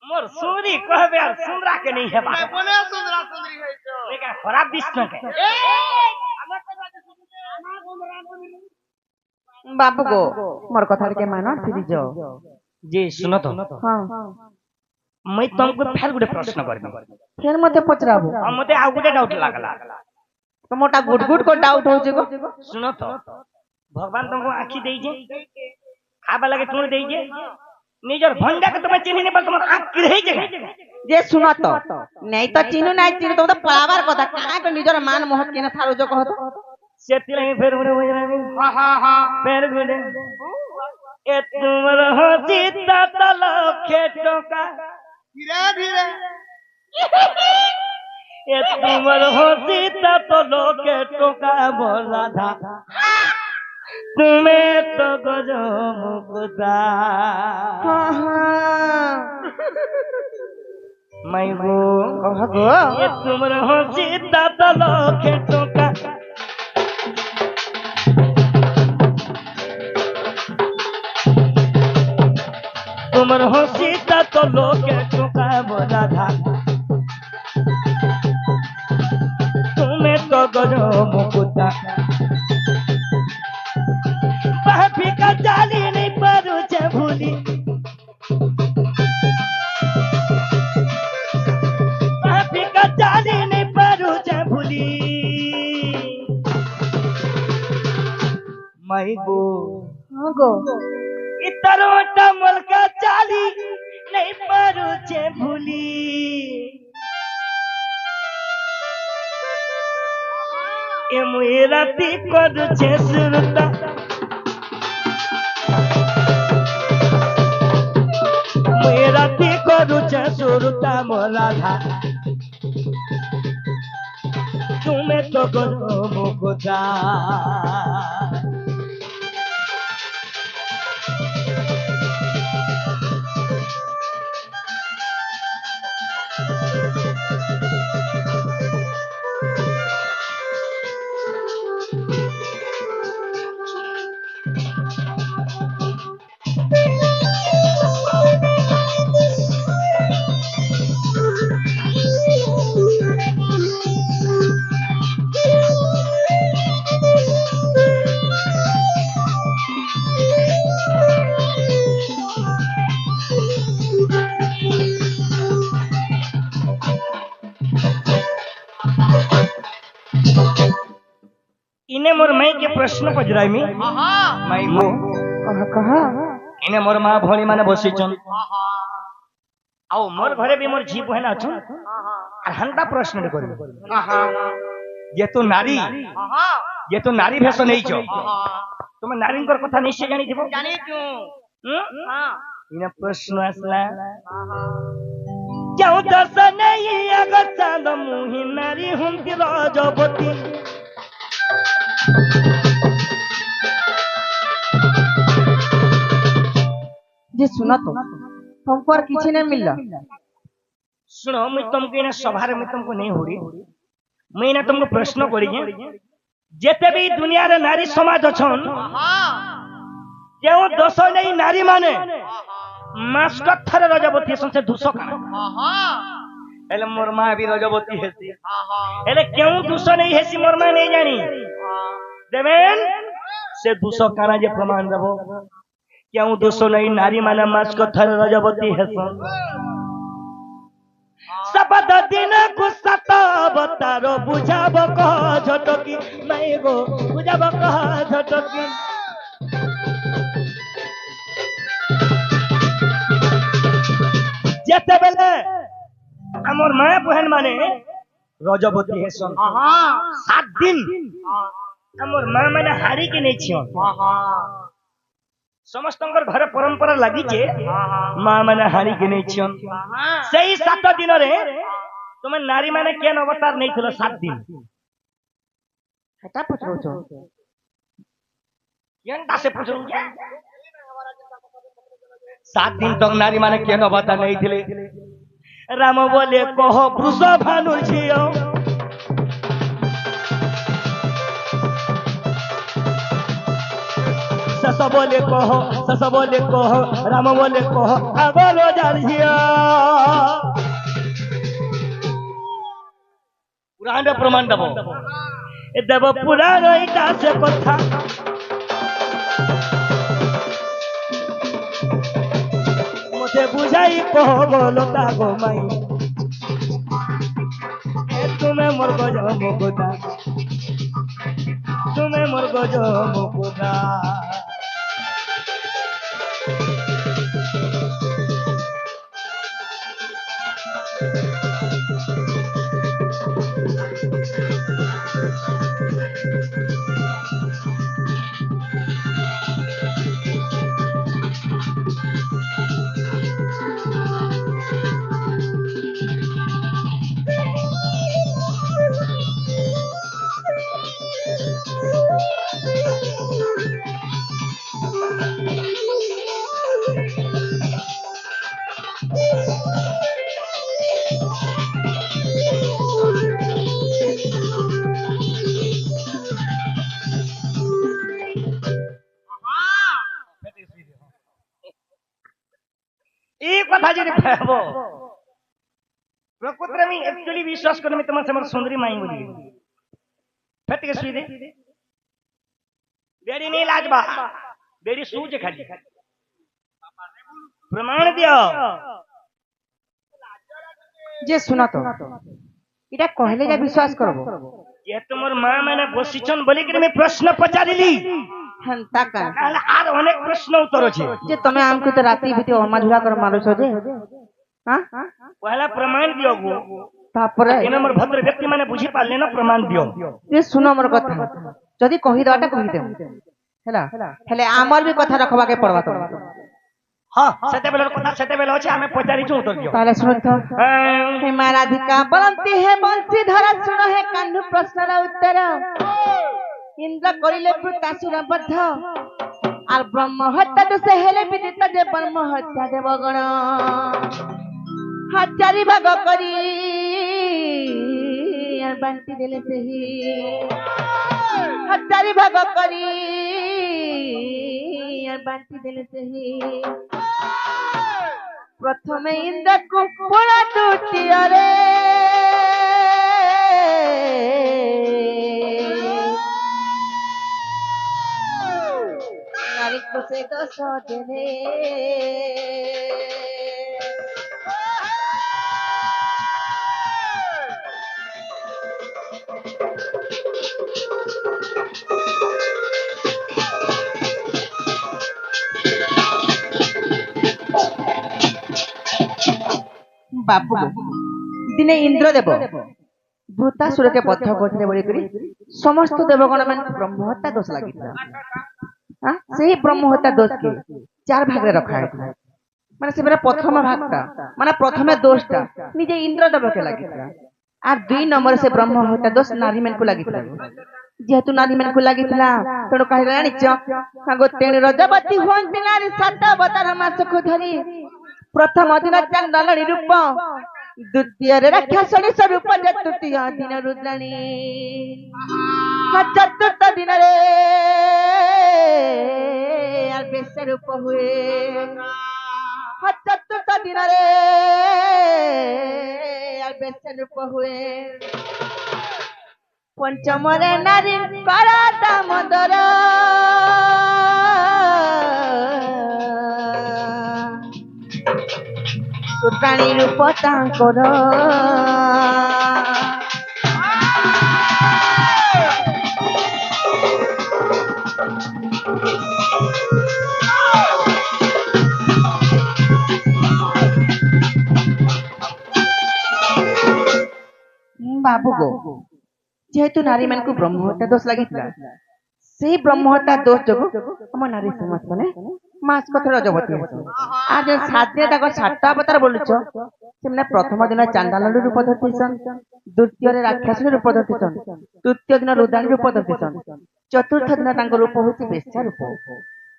मोर सुंदरी कहबे আর सुंदरा के नहीं है बात বনে সুন্দরা সুন্দরী হইছো लेकिन खराब दिस न के बाबू गो मोर कथा के मानो फिरी जाओ जी सुनो तो हां मैं तुमको फिर गुडे प्रश्न करबी फिर मते पचराबो और मते आ गुडे डाउट लागला तो मोटा गुड गुड को डाउट हो जे गो सुनो तो भगवान तुमको आंखी देई जे खाबा लगे तुण देई जे निजर भंडा के तुम चिन्ह नहीं पर तुम आंख गिरई जे जे सुनो तो नहीं तो चिन्हू नहीं चिन्हू तो पळावार कथा का को निजर मान मोह केना थारो जो कहतो सेतिले फिर गुडे हो जाना हां हां हां फिर गुडे ए तुमर हो सीता तल खेटो का धीरे धीरे ए तुमर हो सीता तल खेटो का बोला था तुम्हें तो गजो मुकुता हां हां मैं गो कहगो ये तुमर हो सीता तल खेटो का तुमर हो सीता तल खेटो का बोला था तुम्हें तो गजो मुकुता पापी का जाली नहीं पारू छे भूली पापी का जाली नहीं पारू छे भूली माई गो हां गो इतरोटा मलका जाली नहीं पारू छे भूली ए मेरा ती करू छे सुरता मेरा ती करू छे सुरता मोला था तुम्हें तो करो मुकुता इने मोर माई के प्रश्न पजराई मी हां हां माई गो कहा इने मोर मां भोली माने बसी छन आओ मोर घरे भी मोर जीव है ना छन और हंता प्रश्न रे करबे हां हां ये तो नारी हां ये तो नारी भेष नहीं छो हां तुम नारी कर कथा निश्चय जानी थिबो जानी तू हां इने प्रश्न असला क्यों दस नहीं अगर चांद मुही नारी हुंती राजवती जे सुना तो हमको और किसी नहीं मिलला सुनो मैं तुमको इने सभारे में तुमको नहीं हो रही मैं इने तुमको प्रश्न करी जेते भी दुनिया रे नारी समाज अछन हां केउ दोष नहीं नारी माने मास्कट थरे रजबती संसे दुसो का हां एले मोर मां भी रजबती हेसी हां एले केउ दुसो नहीं हेसी मोर मां नहीं जानी देवेन से 200 काना जे प्रमाण देबो क्यों 200 नहीं नारी माने मास को थर रजवती है सन सबद दिन कुसत बतारो बुझाब कह झटकी नहीं गो बुझाब कह झटकी जेते बेले हमर माय बहन माने रजवती है सन 7 दिन हमर मां माने हारी के नहीं छियो समस्त घर परंपरा लगी जे मां माने हारी के नहीं छियो सही 7 दिन रे तुम नारी माने केन अवतार नहीं थलो 7 दिन हेटा पचरो छो केन दासे पूछरू 7 दिन तक नारी माने केन अवतार नहीं थिले राम बोले कहो वृष भानु छियो सस बोले कहो राम बोले कहो आगलो जारिया पुराण प्रमाण देव पुराण इटा से कथा मुझे बुझाई कहो बोलो तागो माई तुम्हें मोर गजो मुकुदा तुम्हें मोर गजो मुकुदा कथा जी कहबो प्रकृति में एक्चुअली विश्वास करने में तमाम समर सुंदरी माई बोली फट के सुई दे बेड़ी नहीं लाजबा बेड़ी सूझ खाली प्रमाण दियो जे सुना तो इटा कहले जा विश्वास करबो ये तुमर मां माने बसिचन बोली कि मैं प्रश्न पचारिली हंता का नाले आर अनेक प्रश्न उत्तर अछि जे तमे हमको तो राती बिते अमाझुरा कर मारो छो जे हां पहला प्रमाण दियो गो तापरे इन हमर भद्र व्यक्ति माने बुझी पाले ना प्रमाण दियो जे सुनो मोर कथा जदी कहि दटा कहि दे हैला हेले आमर भी कथा रखबा के पड़बा तो हां सेते बेलर कथा सेते बेल अछि हमें पचारि छु उत्तर दियो ताले सुन तो हे माराधिका बलंती है बंसी धरा सुनो है कान्नु प्रश्नर उत्तर इंद्र करिले प्रतासुर बद्ध আর ব্রহ্ম হত্যা তো সেহেলে বিদিত যে ব্রহ্ম হত্যা দেবগণ হাজারি ভাগ করি আর বান্টি দেলে সেহি হাজারি ভাগ করি আর বান্টি দেলে সেহি প্রথমে ইন্দ্রকু পোড়া দুটি আরে से तो सोचने बाबू दिने इंद्रदेव वृतासुर के पथ पथरे बड़ी करी समस्त देवगण मान ब्रह्म हत्या दोष लागिता से ब्रह्म हत्या दोष के 4 भाग रे रखा है माने से प्रथम भागटा माने प्रथमे दोषटा निजे इंद्रदेव के लागिता और 2 नंबर से ब्रह्म हत्या दोष नारी मन को लागिता जेहेतु नारी मन को लागितला तणो कहि रानी च तेण रजवती होंती नारी 7 अवतार मास को धरी प्रथम दिन चंदनी रूप द्वितीय राक्षसणी स्वरूप तृतीय दिन रुद्राणी चतुर्थ दिन रे बेश रूप हुए चतुर्थ दिन रे बेश रूप हुए পঞ্চমরে নারী করা দামোদর সুতানি রূপ তাঙ্কর बाबू गो जेहेतु नारी मान को ब्रह्महत्या दोष लगी से ब्रह्महत्या दोष जो हम नारी समाज माने मास कथर रजवती आज साध्य तक सात अवतार बोलुछ से प्रथम दिन चांडाल रूप धरतीसन द्वितीय राक्षस रूप धरतीसन तृतीय दिन रुद्राणी रूप धरतीसन चतुर्थ दिन तांको रूप होती बेश्या रूप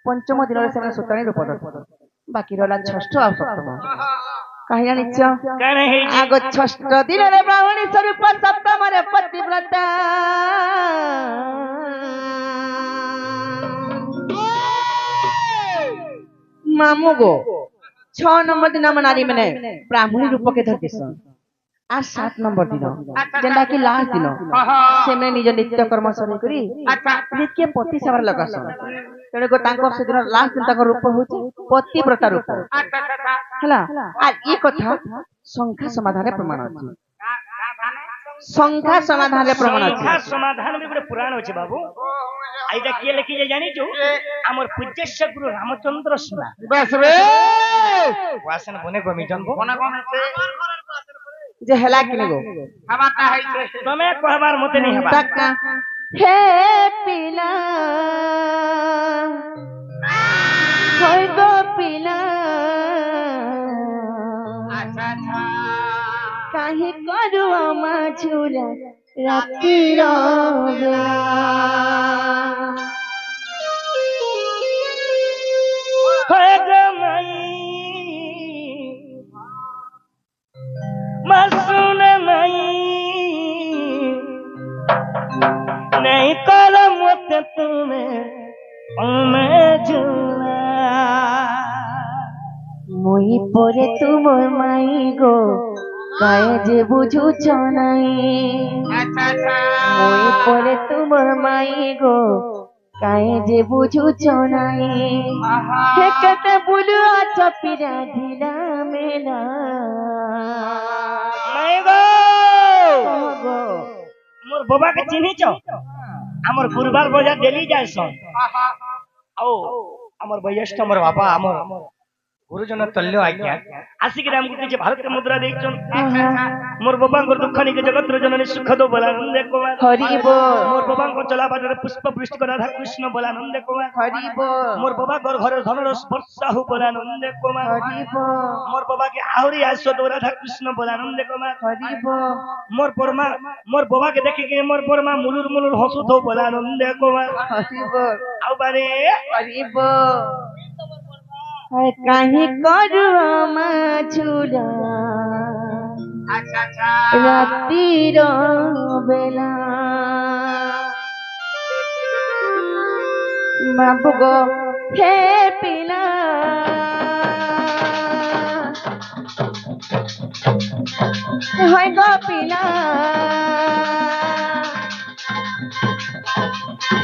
पंचम दिन से सुताणी रूप धरतीसन बाकी रहा षष्ठ और सप्तम कहीं जानिछ आग षष्ठ दिन रे ब्राह्मणी स्वरूप सप्तम रे पतिव्रता मामू गो 6 नंबर दिन हम नारी मैंने ब्राह्मणी रूप के धरतीसन आज 7 नंबर दिन जेंडा की लास्ट दिन से मैं निज नित्य कर्म सरी करी नित्य पति सेवा लगासन तेरे को तांको से दिन लास्ट दिन तांको रूप होची पतिव्रता रूप हला आ ई कथा संख्या समाधान रे प्रमाण अछि संख्या समाधान रे प्रमाण अछि संख्या समाधान में गोटे पुराण अछि बाबू आइटा के लिखि जे जानि छु हमर पूज्य गुरु रामचंद्र सुना बस रे वासन बने गमी जनबो कोना कोना जे हला कि गो हवाता है तमे कहबार मते नहीं हबा तक्का हे पिला होय गो पिला अच्छा अच्छा काहे करू अमा झूला राती बेला होय गो मई मसुन मई नहीं कर मत तुम्हें झूला मुई परे तुमर माई गो काहे जे बुझुछ नाही अच्छा अच्छा मुई परे तुमर माई गो काहे जे बुझुछ नाही हे कते बुलुआ चपिरा ढिला मेला नहीं गो मोर बाबा के चिन्ही छ हमर गुरुवार बजा डेली जाय सन आओ हमर वयस्क हमर बाबा हमर गुरुजन तल्य आज्ञा आसिक राम को जे भारत के मुद्रा देखछन मोर बाबा को दुख नि के जगत जननी सुख दो बलानंद कुमार हरि बोल मोर बाबा को चला बाजार पुष्प वृष्टि को राधा कृष्ण बलानंद कुमार हरि बोल मोर बाबा घर घर धन रस वर्षा हो बलानंद कुमार हरि बोल मोर बाबा के आहुरी आसो दो राधा कृष्ण बलानंद कुमार हरि बोल मोर बाबा के देखि के मोर परमा मुलुर मुलुर हसु दो बलानंद कुमार हरि बोल आउ बारे हरि बोल काहे करू अमा झूला अच्छा अच्छा राती बेला बाबू गो हे पिला होय गो पिला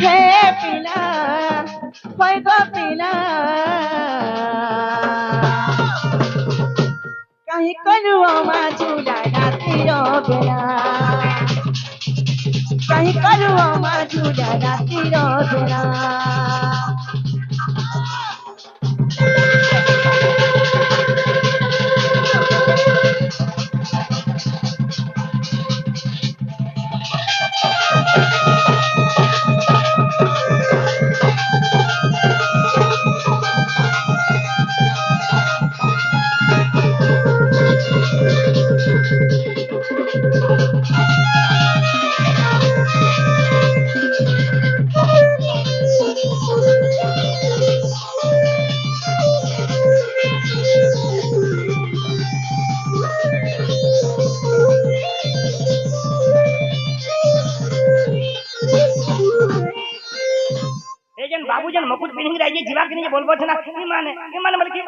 हे पिला होय गो पिला काहे करू अमा झूला राती बेला काहे करू अमा झूला राती बेला बाबूजन मुकुट पिन्ही राइजे जीवा के नहीं बोलबो छना ई माने बोले की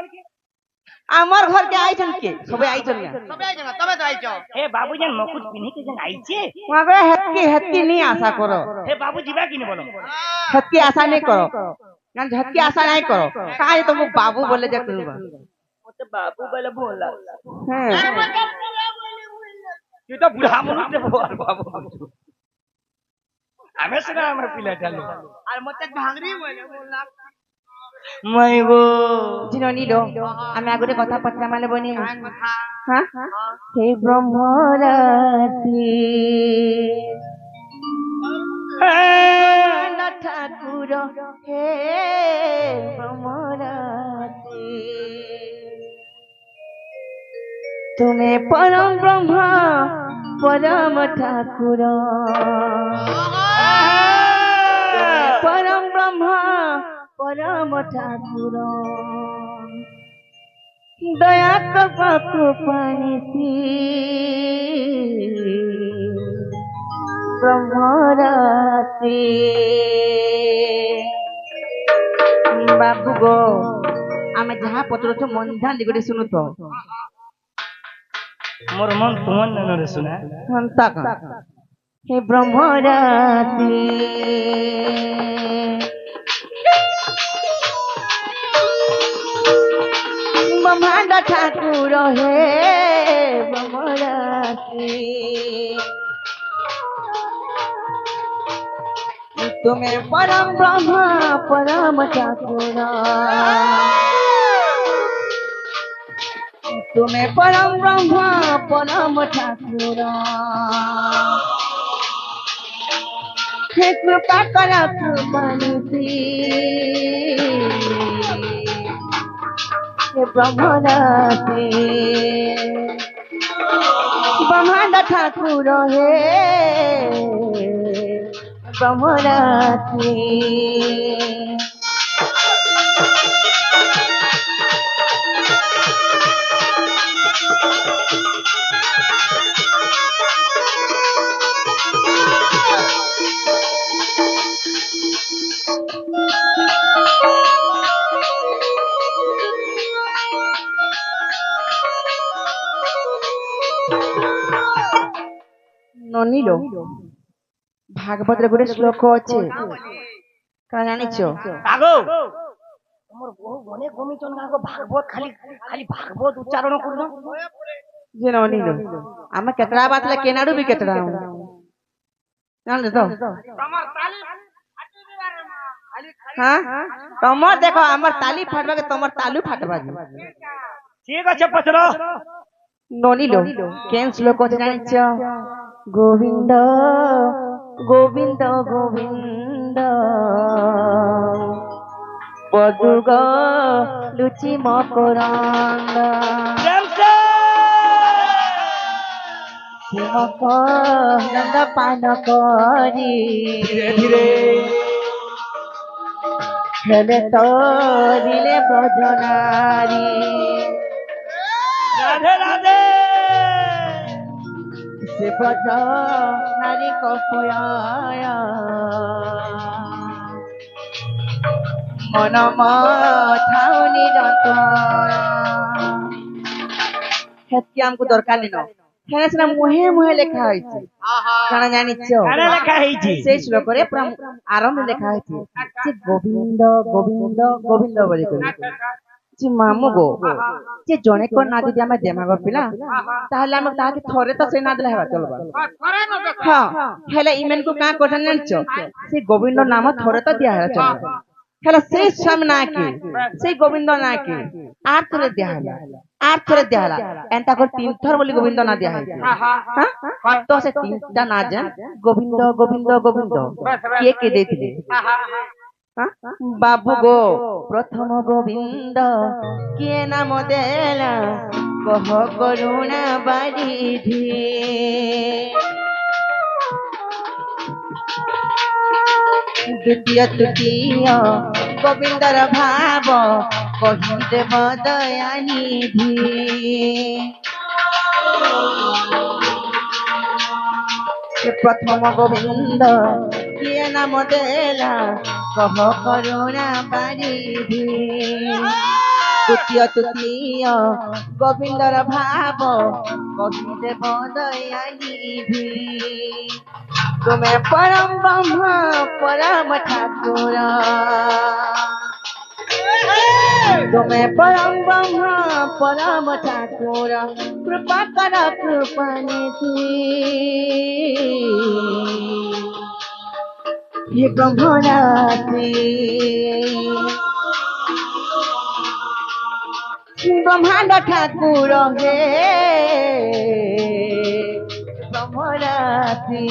আমার ঘরকে আইছেন কে সবে আইছেন না তবে আইছো না তবে তো আইছো হে বাবু যেন মুকুট পিনি কে যেন আইছে মগে হেতকি হেতকি নি আশা করো হে বাবু ଯିବା কিনে বলো হেতকি আশা নেই করো না হেতকি আশা নাই করো কাই তুমি বাবু বলে যে করবা মতে বাবু বলে ভুল লাগছে হ্যাঁ তুই তো বুড়া মনুতে বাবু আমি সিনা আমার পিলা চালু আর মতে ভাঙরি বলে বললাম মাইগো জিনো নিলো আমি আগরে কথা পড়তে মানে বনি কথা হ্যাঁ হে ব্রহ্মরাতি ঠাকুর হে ব্রহ্মরাতি তুমি পরম ব্রহ্ম পরম ঠাকুর পরম ব্রহ্ম পরম ঠাকুর দয়া কপাকু পানিছি ব্রহ্মরাতি বাবু গো আমি যাহা পত্রছ মন ধ্যান দিগরে শুনু তো মোর মন তোমার নরে শুনা হন্তাক হে ব্রহ্মরাতি ব্রহ্মাণ্ড ঠাকুর হে ব্রহ্মরাতি তুমি পরম ব্রহ্ম পরম ঠাকুর তুমি পরম ব্রহ্ম পরম ঠাকুর হে কৃপা কর কৃপানিধি হে ব্রহ্মরাতি ব্রহ্মাণ্ড ঠাকুর হে ব্রহ্মরাতি ননিল ভাগবতের গোটে শ্লোক আছে কারণ জানিছ আগো তোমার বহু মনে কমিছন আগো ভাগবত খালি খালি ভাগবত উচ্চারণ করলো যে ননিল আমি কেতড়া বাতলে কেনাড়ু বি কেতড়া জানলে তো তোমার তালি ফাটি দিবারে মা খালি হ্যাঁ তোমার দেখো আমার তালি ফাটবাকে তোমার তালু ফাটবাকে ঠিক আছে পচরা ননিল কেন শ্লোক আছে জানিছ গোবিন্দ গোবিন্দ গোবিন্দ পদুগ লুচি মকরন্দ মকরন্দ পান করি ধীরে ধীরে হেলে তরিলে ব্রজনারী রাধে রাধে সে ব্রজ নারী কপয় মন ঠাউ নিরন্তর হেতকি আমକୁ দরকার নেই হেনে সিনা মুহে মুহে লেখা হয়েছে আহা কারণ জানিছ কানে লেখা ହେଇଛି সেই শ্লোকরে পুরা আরম্ভ লেখা হয়েছে যে গোবিন্দ গোবিন্দ গোবিন্দ বলি করি যে মামু গো যে জনে কোন না যদি আমি দেমাগ পিলা তাহলে আমি তাকে থরে তো সেই না দিলে হেবা চলবা করে না দেখো হ্যাঁ হেলে ইমেন কো কা কথা জানিছ সে গোবিন্দ নাম থরে তো দিয়া হেলা চলবা হেলা সেই সাম না কি সেই গোবিন্দ না কি আর থরে দিয়া হেলা আর থরে দিয়া হেলা এন্তা করে তিন থর বলি গোবিন্দ না দিয়া হয়েছে হ্যাঁ তো সে তিনটা না জান গোবিন্দ গোবিন্দ গোবিন্দ কে দিয়েছিলে বাবু গো প্রথম গোবিন্দ কিয়ে নাম দেলা কহ করুণা বারিধি দ্বিতীয় তৃতীয় গোবিন্দর ভাব কহি দেব দয়ানিধি প্রথম গোবিন্দ কিয়ে নাম দেলা কহ করুণা বারিধি ତୃତୀୟ ତୃତୀୟ ଗୋବିନ୍ଦର ଭାବ କହିଲେ ବଦୟାଇ ତୁମେ ପରମ ବ୍ରହ୍ମ ପରମ ଠାକୁର ତୁମେ ପରମ ବ୍ରହ୍ମ ପରମ ଠାକୁର କୃପା କର କୃପା ନିଧି हे ब्रह्मरात्रि ब्रह्मांड ठाकुर हे ब्रह्मरात्रि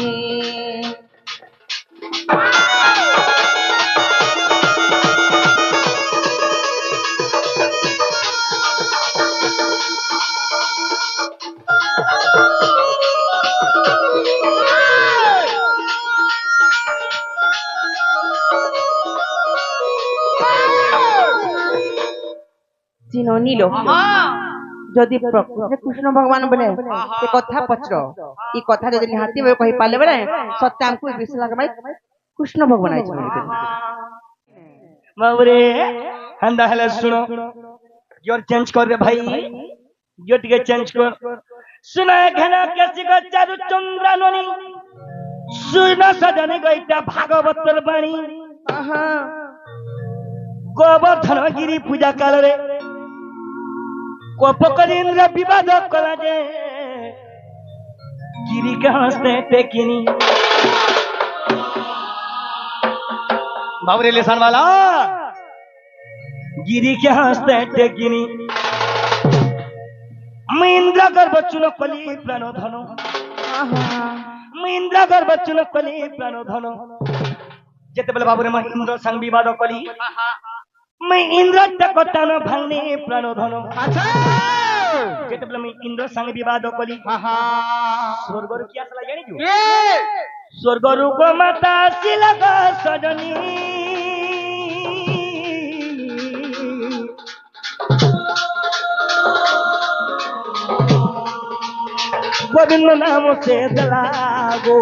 चिन्ह नीलो जदि प्रकृति कृष्ण भगवान बोले ये कथा पचर ये कथा जदि निहाती वे कहि पाले बोले सत्य हमको विश्वास लगे कृष्ण भगवान आइ बाबरे हंदा हले सुनो योर चेंज कर रे भाई यो टिके चेंज कर सुना घना कैसी को चारु चंद्र ननी सुना सजने गईता भागवतर बाणी गोवर्धन गिरी पूजा काल रे कोपकरीन्द्र विवाद कला जे गिरी के हंसते टेकिनी बाबरे लेसान वाला गिरी के हंसते टेकिनी महेंद्र गर्भ चुन कली प्राण धनो महेंद्र गर्भ चुन कली प्राण धनो जेते बेले बाबरे महेंद्र संग विवाद कली मैं इंद्र टकटान भांगने प्राण धनो जेते बेले मैं इंद्र संग विवाद कली स्वर्गर की आसला जानि जो स्वर्गर को माता सिलग सजनी गोविंद नाम से दलागो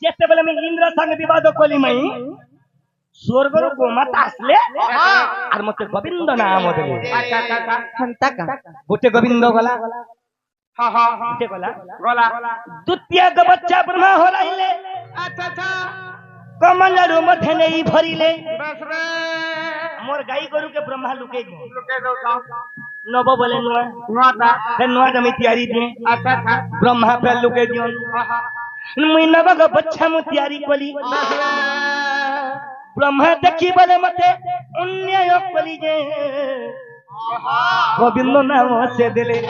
जेते बेले मैं इंद्र संग विवाद कली मई स्वर्गर को माता आसले आर मते गोविंद नाम देले हंता का गोटे गोविंद गला गोटे गला द्वितीय बच्चा ब्रह्मा हो रहिले कमल रो मथे नहीं भरिले मोर गाई गरु के ब्रह्मा लुके नब बोले नुआ जमी तैयारी दिए ब्रह्मा पे लुके दियो मुई नब का बच्चा मु तैयारी कली ब्रह्मा देखी बोले मते अन्याय कली जे गोविंद नाम से देले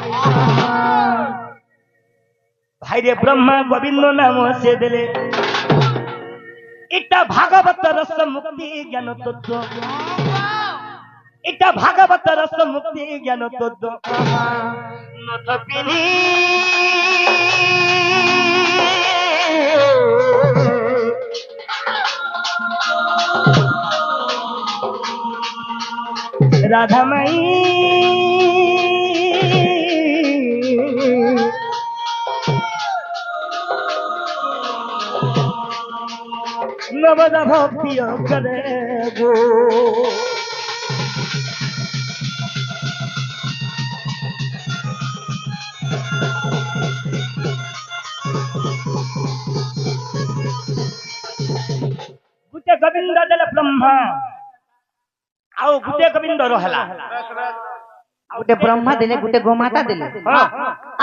भाई रे ब्रह्मा गोविंद नाम से देले इटा भागवत रस मुक्ति ज्ञान तत्व इटा भागवत रस मुक्ति ज्ञान तत्व नथ पिनी राधा माई नवदा भक्ति करे गो गुटे गोविंद देले ब्रह्मा आओ गुटे गोविंद रहला गुटे ब्रह्मा देले गुटे गोमाता देले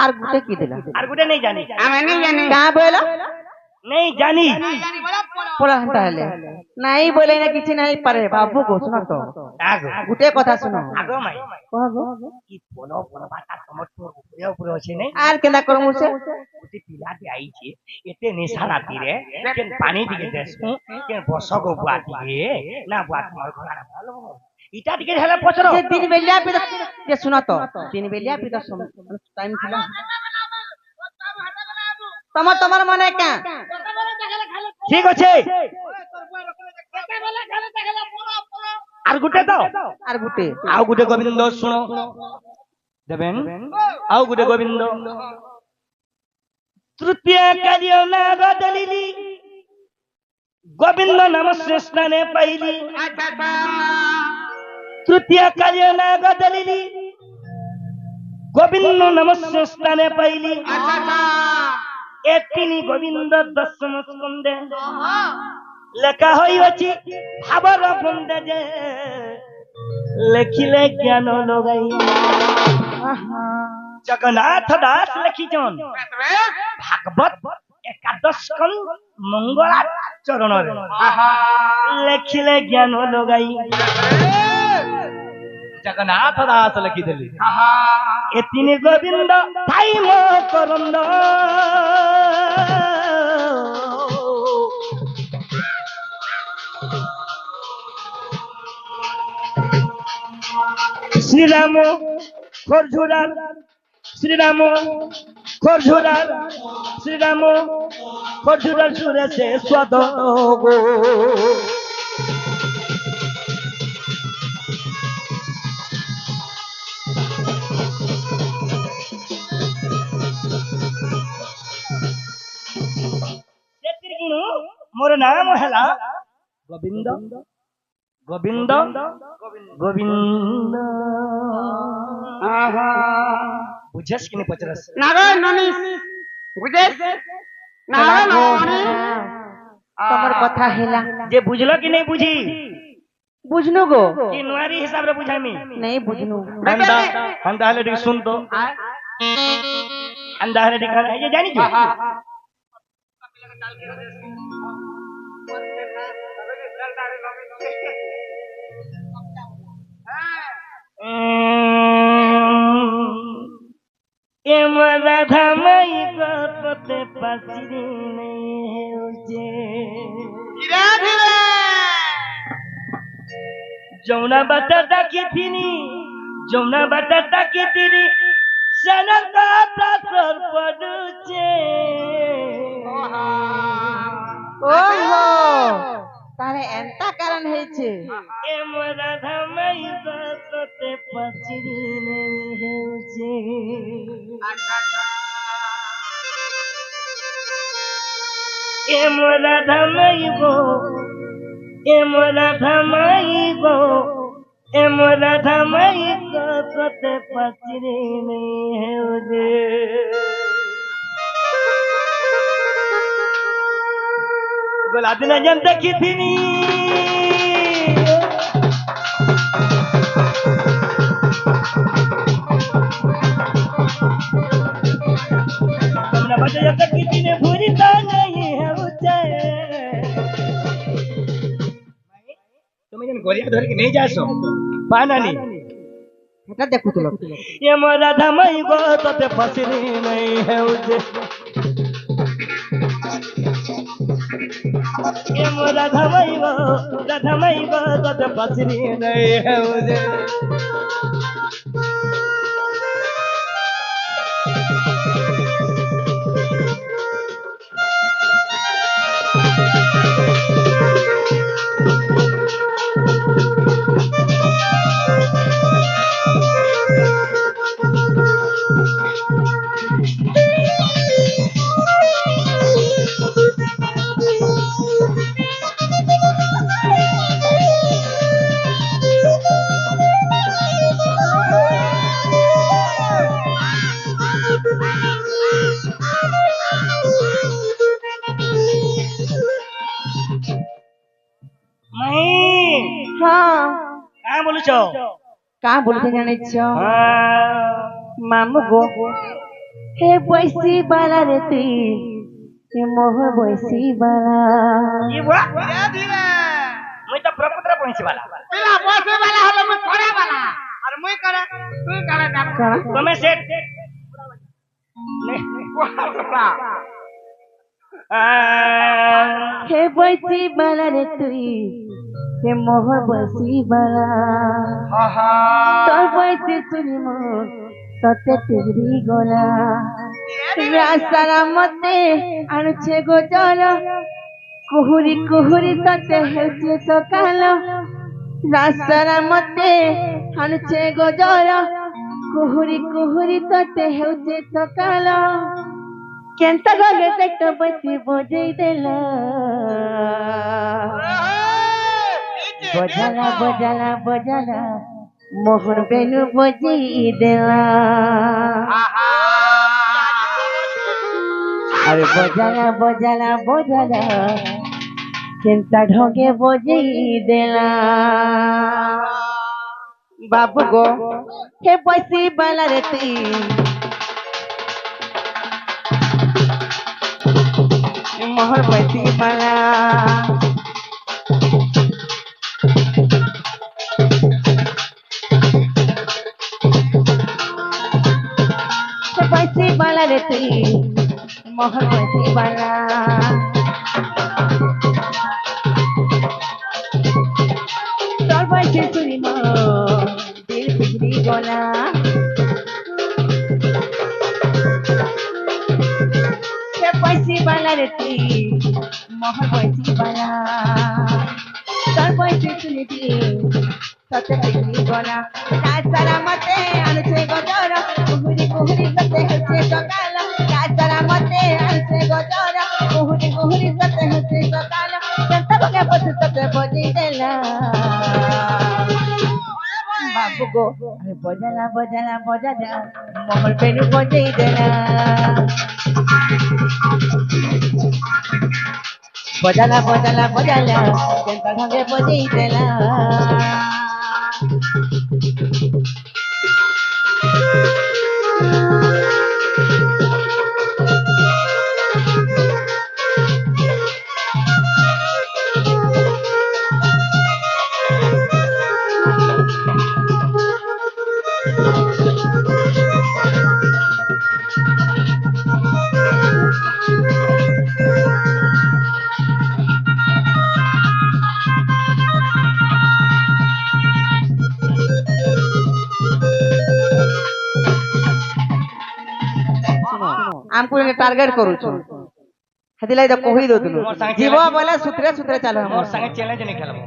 आर गुटे की देला आर गुटे नहीं जानी का बोला नहीं जानी पोला हंता हेले नहीं बोले ना किछि नहीं पारे बाबू को सुनो तो गुटे कथा सुनो आगो माई कहबो की पोलो पोलो बाता समझतो ऊपर ऊपर अछि नहीं आर केना करमु से गुटे पिला दे आई छी एते निशाना तीरे केन पानी दिके देसु केन बसको बुआ दिए ना बुआ तोर घरा भालो इटा दिके हेला पचरो जे दिन बेलिया पे जे सुनो तो दिन बेलिया पे टाइम थिला तमर मने का ठीक আছে আর গুটে দাও আর গুটে ଆଉ ଗୋଟେ ଗୋବିନ୍ଦ ଶୁଣ ଦେବେন ଆଉ ଗୋଟେ ଗୋବିନ୍ଦ ତୃତୀୟ କାର୍ଯ୍ୟ ନାଗ ଦେଲିଲି ଗୋବିନ୍ଦ ନାମ ଶ୍ରେଷ୍ଠନେ ପାଇଲି ତୃତୀୟ କାର୍ଯ୍ୟ ନାଗ ଦେଲିଲି ଗୋବିନ୍ଦ ନାମ ଶ୍ରେଷ୍ଠନେ ପାଇଲି ଏତିନି ଗୋବିନ୍ଦ ଦଶମ ସ୍କନ୍ଧେ ଲେଖା ହୋଇଅଛି ଭାବର ବନ୍ଦେ ଯେ ଲେଖିଲେ ଜ୍ଞାନ ଲଗାଇ ଜଗନ୍ନାଥ ଦାସ ଲେଖିଛନ୍ ଭାଗବତ ଏକାଦଶ ସ୍କନ୍ଧ ମଙ୍ଗଳା ଚରଣରେ ଲେଖିଲେ ଜ୍ଞାନ ଲଗାଇ ଜଗନ୍ନାଥ ଦାସ ଲେଖିଥିଲେ ଏତିନି ଗୋବିନ୍ଦ ଥାଇ ମୋ କରନ୍ଦ শ্রীরাম খরঝুরার শ্রীরাম খরঝুরার শ্রীরাম খরঝুরার সুরে সে স্বাদ গো মোর নাম হেলা গোবিন্দ গোবিন্দ গোবিন্দ বুঝেস কিনে পচরাস নারায়ণ ননি বুঝেস নারায়ণ ননি তোমার কথা হেলা যে বুঝলো কি নেই বুঝি বুঝনু গো কি নুয়ারি হিসাব রে বুঝামি नहीं बुझनू हंदा हंदा हले dik सुन तो हंदा हले dik ये जानी जो एम राधा मई गपते पसरी नहीं है उसे धीरे धीरे जौना बटाटा की थीनी जौना बटाटा की थीनी सनका सर पड़ुचे ओहो तारे एंता कारण हेछे एम राधा मई गपते पसरी नहीं है उसे एम राधा मई गो एम राधा मई गो एम राधा मई गपते पसरी नहीं है उसे गुलाबी न जनता की थी नी तुमने बच्चे जनता की थी ने भूरी तो नहीं है उसे तुम्हें जन गोलियां धर के नहीं जा सो पाना नहीं এটা দেখো তো ये मोरा धमई गो तो ते फसरी नहीं है उसे ये मोरा धमई गो तो ते फसरी नहीं है उसे बोलुछो का बोलते जाने छो मामू गो हे बैसी बाला रे ती हे मोह बैसी बाला ये बुआ धीरे धीरे मुई तो प्रपुत्र पहुंची वाला पेला बसे वाला हलो मैं थोड़ा वाला और मैं करे तू करे जान का तुम्हें सेठ हे बैसी बाला रे ती हे मोह बैसी बाला तोर बैसी सुनी मो सत्य तिगरी गोला रास्ता मते आनुछे गोजल कुहुरी कुहुरी तते हेउचे सकाल ରାସ୍ତାରେ ମତେ ହାଣୁଛେ ଗଜର କୁହୁରି କୁହୁରି ତତେ ହେଉଛି ସକାଳ କେନ୍ତା ଗଲେ ପେଟ ବସି ବଜେଇ ଦେଲ ବଜାଲା ବଜାଲା ବଜାଲା মোহন বেনু বজিয়ে দেলা আরে বজালা বজালা বজালা চিন্তা ঢগে বজিয়ে দেলা বাবু গো হে বসি বালা রে তুই মোহন বসি বালা बसी बाला रे तुई मोहन बसी बाला तोर बसी सुनी मो दिल बिगड़ी गला के बसी बाला रे तुई मोहन बसी बाला तोर बसी सुनी दिल सते बिगड़ी गला सारा मते आनछे गजरा कुहुरी कुहुरी सते हसे सकाल सारा मते आनछे गजरा कुहुरी कुहुरी सते हसे सकाल केंता बगे बस सते बजी देला बाबू गो अरे बजाला बजाला बजाला मोहन पेनु बजी देला बजाला बजाला बजाला केंता ढंगे बजी देला हमको टारगेट करू छु हेति लाई त कहि दो तुनु जीव बोले सुत्रे सुत्रे चलो मोर संगे चैलेंज नहीं खेलबो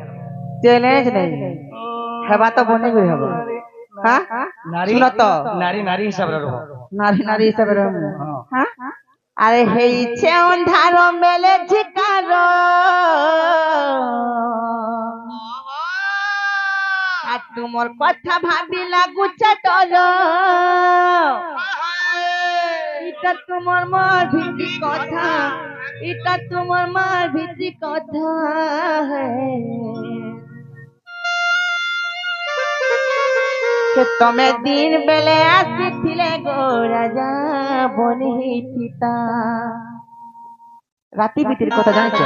चैलेंज नहीं हेबा तो बने गई हबो हां नारी सुन तो नारी नारी हिसाब रे रहो नारी नारी हिसाब रे हां अरे हे इच्छे अंधारो मेले झिकारो आ तुमर কথা ভাবি লাগুছে ডলো এটা তোমার মার ভিত্তি কথা এটা তোমার মার ভিত্তি কথা কে তুমি দিন বেলে আসিছিলে গো রাজা বনি পিতা রাতি ভিতির কথা জানিছ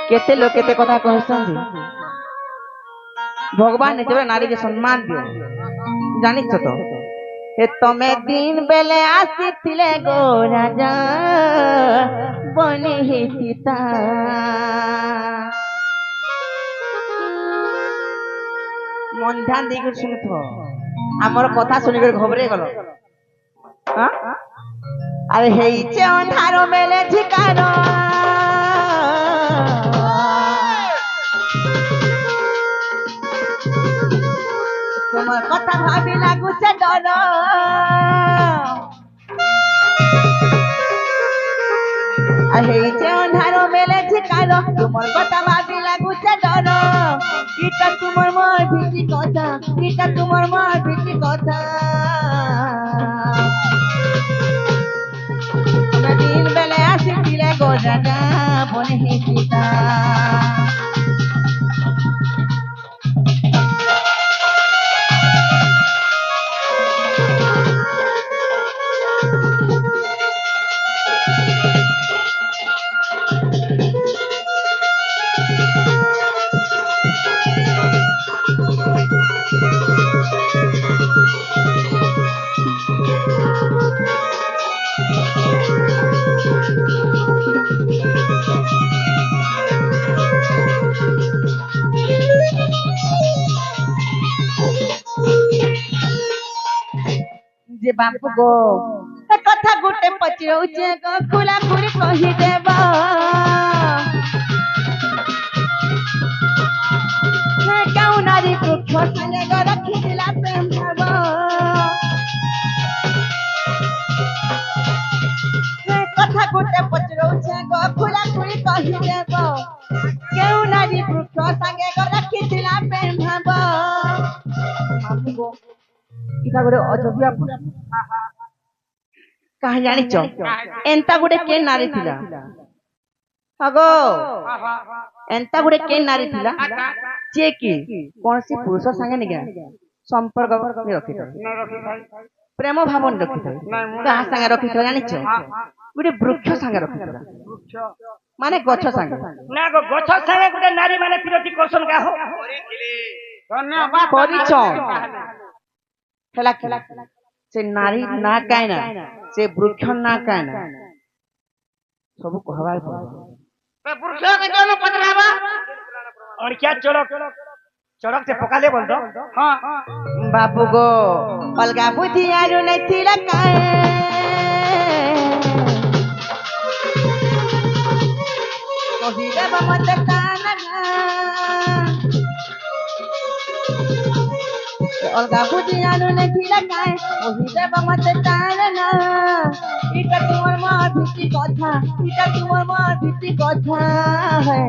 কেতে লোক কেতে কথা কহছন ভগবান নিজে নারী যে সম্মান দিও জানিছ তো हे तमे दिन बेले आसीथिले गो राजा बनी ही सीता मन ध्यान देकर सुनथो हमर कथा सुनिकर घबरे गलो हां अरे हे इचे अंधारो मेले ठिकानो তোমার কথা ভাবি লাগুছে ডর হেইছে অন্ধারো মেলে ঠিকানো তোমার কথা ভাবি লাগুছে ডর এটা তোমার মার ভিত্তি কথা এটা তোমার মার ভিত্তি কথা তুমি দিন বেলে আসিছিলে গো রাজা বনে হে সীতা जे बापू गो कथा गुटे पचरौचे गो खुला खुरी कहि देबा हे काउ नारी ବୃକ୍ଷ ସାଙ୍ଗେ ଗ ରଖିଥିଲା ପ୍ରେମ ଭାବ ସେ କଥା ଗୋଟେ ପଚରଉଛେ ଗ ଖୁଲା ଖୁଳି କହିଦେବ କେଉଁ ନାରୀ ବୃକ୍ଷ ସାଙ୍ଗେ ଗ ରଖିଥିଲା ପ୍ରେମ ଭାବ ମାମୁ ଗୋ ଇଟା ଗୋଟେ ଅଜବିଆ କାହା ଜାଣିଛ ଏନ୍ତା ଗୋଟେ କେ ନାରୀ ଥିଲା ହଗୋ ଏନ୍ତା ଗୋଟେ କେ ନାରୀ ଥିଲା ଯେ କି କୌଣସି ପୁରୁଷ ସାଙ୍ଗେ ନିକା ସମ୍ପର୍କ ରଖିଥାଏ ପ୍ରେମ ଭାବନ ରଖିଥାଏ କାହା ସାଙ୍ଗେ ରଖିଥାଏ ଜାଣିଛ ଗୋଟେ ବୃକ୍ଷ ସାଙ୍ଗେ ରଖିଥିଲା ମାନେ ଗଛ ସାଙ୍ଗେ ନା ଗो ଗଛ ସାଙ୍ଗେ ଗୋଟେ ନାରୀ ମାନେ ବିରୋଧୀ କରସନ୍ କା ହୋ କରିଛ ହେଲା ଖେଲା ସେ ନାରୀ ନା କାଇନା ସେ ବୃକ୍ଷ ନା କାଇନା ସବୁ କହିବା ବୃକ୍ଷ के दोनों पतरावा और क्या चढ़क चढ़क से पकाले बोल दो हां बाबू गो अलगा बुद्धि आरु नहीं थिला काए कहिला मत काना अलगा बुद्धि आरु नहीं थिला काए कहिला मत काना इटा तुम्हार मां भीती कथा इटा तुम्हार मां भीती कथा है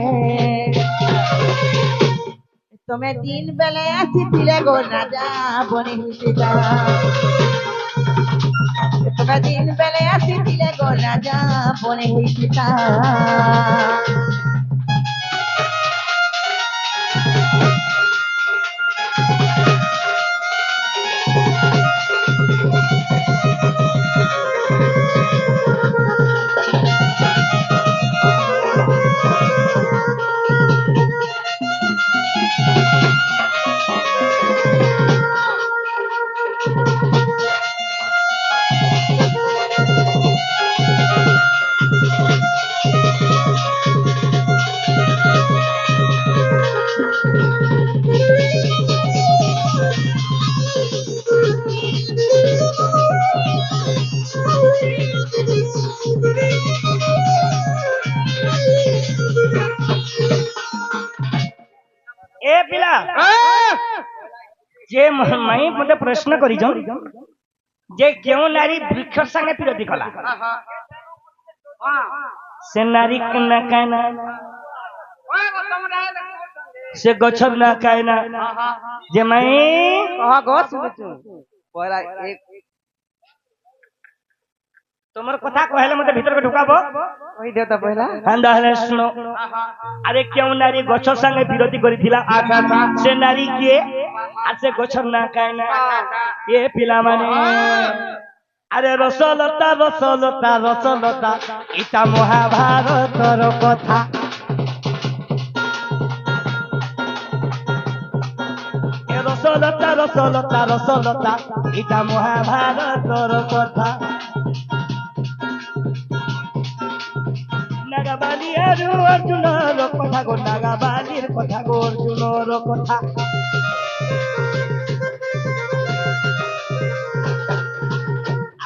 तुम्हें दिन बेले आसीथिले गो राजा बनी हुसीता तुम्हें दिन बेले आसीथिले गो राजा बनी हुसीता ए पिला जे मई मते प्रश्न करी जो जे क्यों नारी वृक्ष संगे विरोधी कला से नारी ना कायना से गछ ना कायना जे मई कहा गो सुनछु पहला एक तुमर कथा कहले मते भीतर के ढुकाबो कहि देता पहला हंदा हले सुनो अरे क्यों नारी गछ संगे विरोधी करिथिला से नारी के आ से गछ ना कायना ए पिला माने अरे रसलता रसलता रसलता इता महाभारतर कथा ए रसलता रसलता रसलता इता महाभारतर कथा नागाबाली अर्जुनर कथा गो नागाबालीर कथा गो अर्जुनर कथा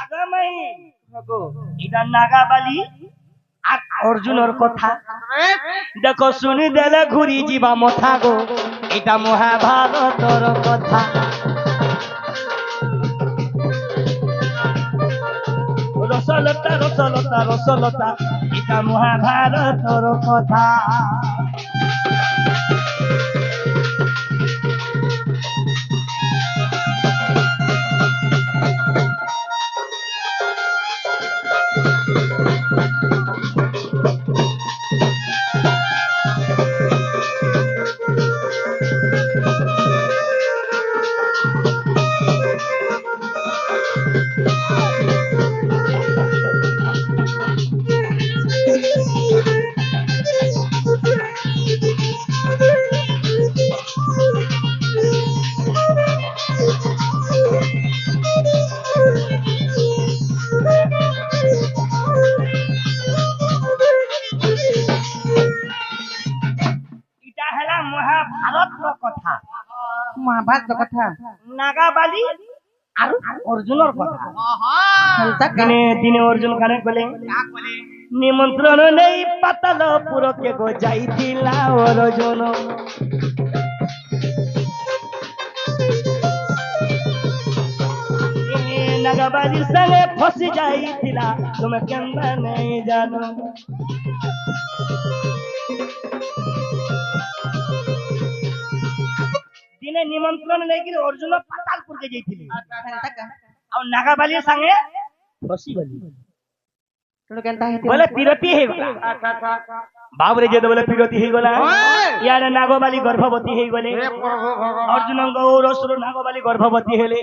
आगामै इटा नागाबाली अर्जुनर कथा देखो सुनि देले घुरी जीवा मथा गो इटा महाभारतर कथा रसलता रसलता रसलता इटा महाभारतर कथा महाभारत कथा नागाबाली अर्जुनर कथा दिने दिने अर्जुन काने बोले निमंत्रण नहीं पातालपुर के गो जाइथिला अर्जुन नागाबाली संगे फसी जाइथिला तुम केंदा नहीं जानो दिने निमंत्रण लेकिन अर्जुन पातालपुर के जाइथिले और नागाबाली संगे फसी गली बोले पिरती हे गला बाबरे जे बोले पिरती हे गला यार नागबाली गर्भवती हे गले अर्जुन गौरसुर नागबाली गर्भवती हेले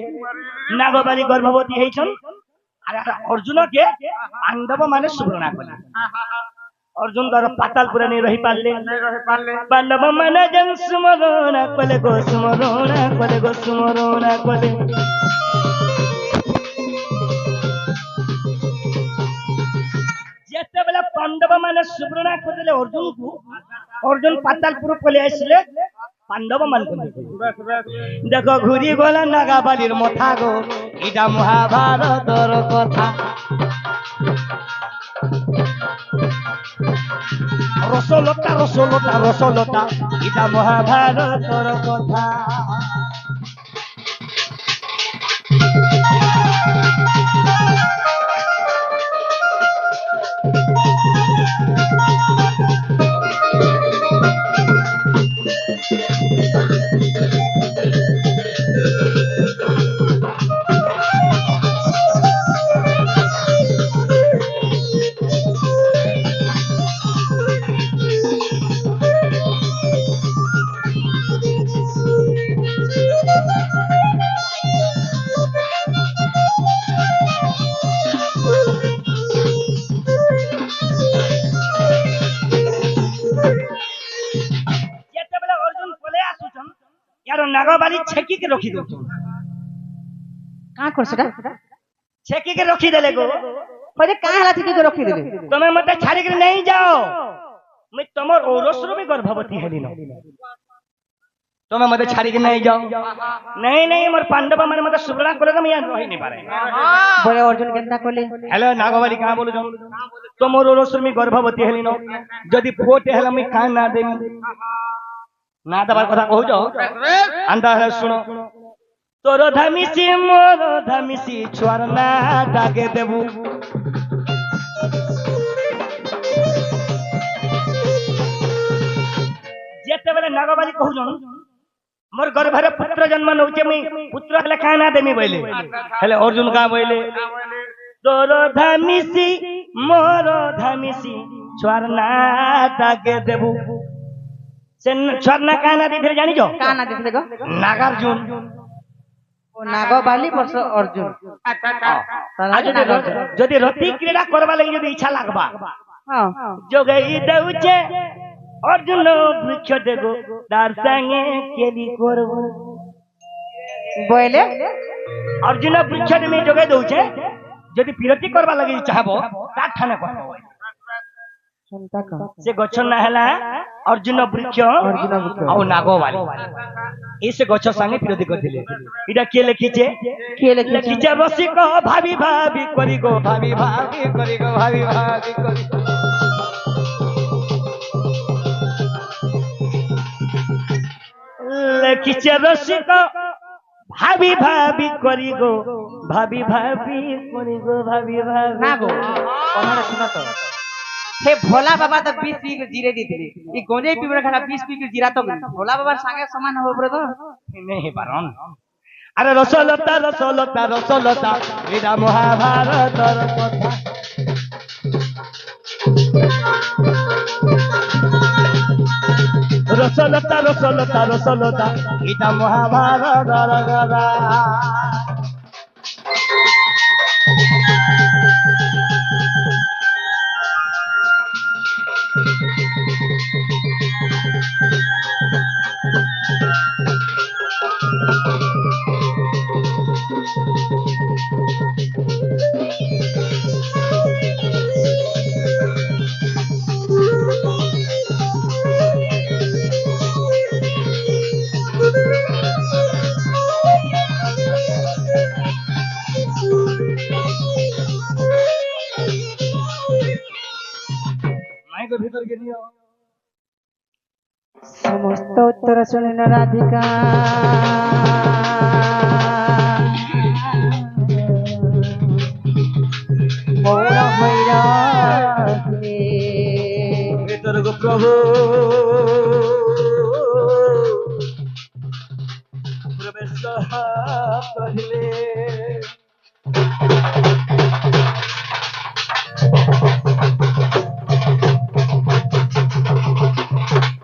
नागबाली गर्भवती हेछन आर अर्जुन के पांडव माने सुब्रणा कले अर्जुन कर पातालपुर नहीं रही पाले पांडव माने जन सुमरोना कले गो सुमरोना कले जेते बेला पांडव माने सुब्रणा करले अर्जुन को अर्जुन पातालपुर पले आइसले पांडव मान को देखो घुरी गला नागाबालीर मथा गो इडा महाभारतर कथा रसलता रसलता रसलता इडा महाभारतर कथा नागबाली छेकी के रखी दो का कर सेटा छेकी के रखी देले गो परे का हला छेकी के रखी देले तुमे मते छाड़ी के नहीं जाओ मैं तमर औरसुर में गर्भवती हेली न तुमे मते छाड़ी के नहीं जाओ नहीं नहीं मोर पांडव माने मते सुब्रणा करे हम यहां रही नहीं पारे बोले अर्जुन केनता कोले हेलो नागबाली कहां बोलो जाओ तमर औरसुर में गर्भवती हेली न जदी फोटे हेला मैं कान ना देमी ना दबार कथा कहू जाओ अंदा है सुनो तोर धमिसी मोर धमिसी छुआर ना डाके देबू जेते बेले नागबाली कहू जाओ मोर गर्भरे पुत्र जन्म नउचे मैं पुत्र हले काना देमी बोले हले अर्जुन का बोले तोर धमिसी मोर धमिसी छुआर ना डाके देबू से छरना काना दिथे जानि जो काना दिथे गो नागार्जुन ओ नागबाली वर्ष अर्जुन जदि रति क्रीड़ा करबा लागि जदि इच्छा लागबा हां जोगई दउचे अर्जुन वृक्ष देगो तार संगे केली करबो बोले अर्जुन वृक्ष में जोगई दउचे जदि पिरति करबा लागि चाहबो ता ठाने करबो से गछ ना हला अर्जुन वृक्ष और नागबाली इस गछ संगे विरोधी करथिले इडा के लिखिचे रसिक भाभी भाभी करी गो भाभी भाभी करी गो भाभी भाभी करी लिखिचे रसिक भाभी भाभी करी गो भाभी भाभी करी गो भाभी भाभी ना गो कन्नड़ सुना तो हे भोला बाबा तो 20 पी के जीरे दी थी ई गोंजे पीबरे खाना 20 पी के जीरा तो भोला बाबा संगे समान हो ब्रो तो नहीं पारन अरे रसलता रसलता रसलता इडा महाभारतर कथा रसलता रसलता रसलता इडा महाभारतर कथा भीतर के दियो समस्त उत्तर सुनिन राधिका प्रवेश कहले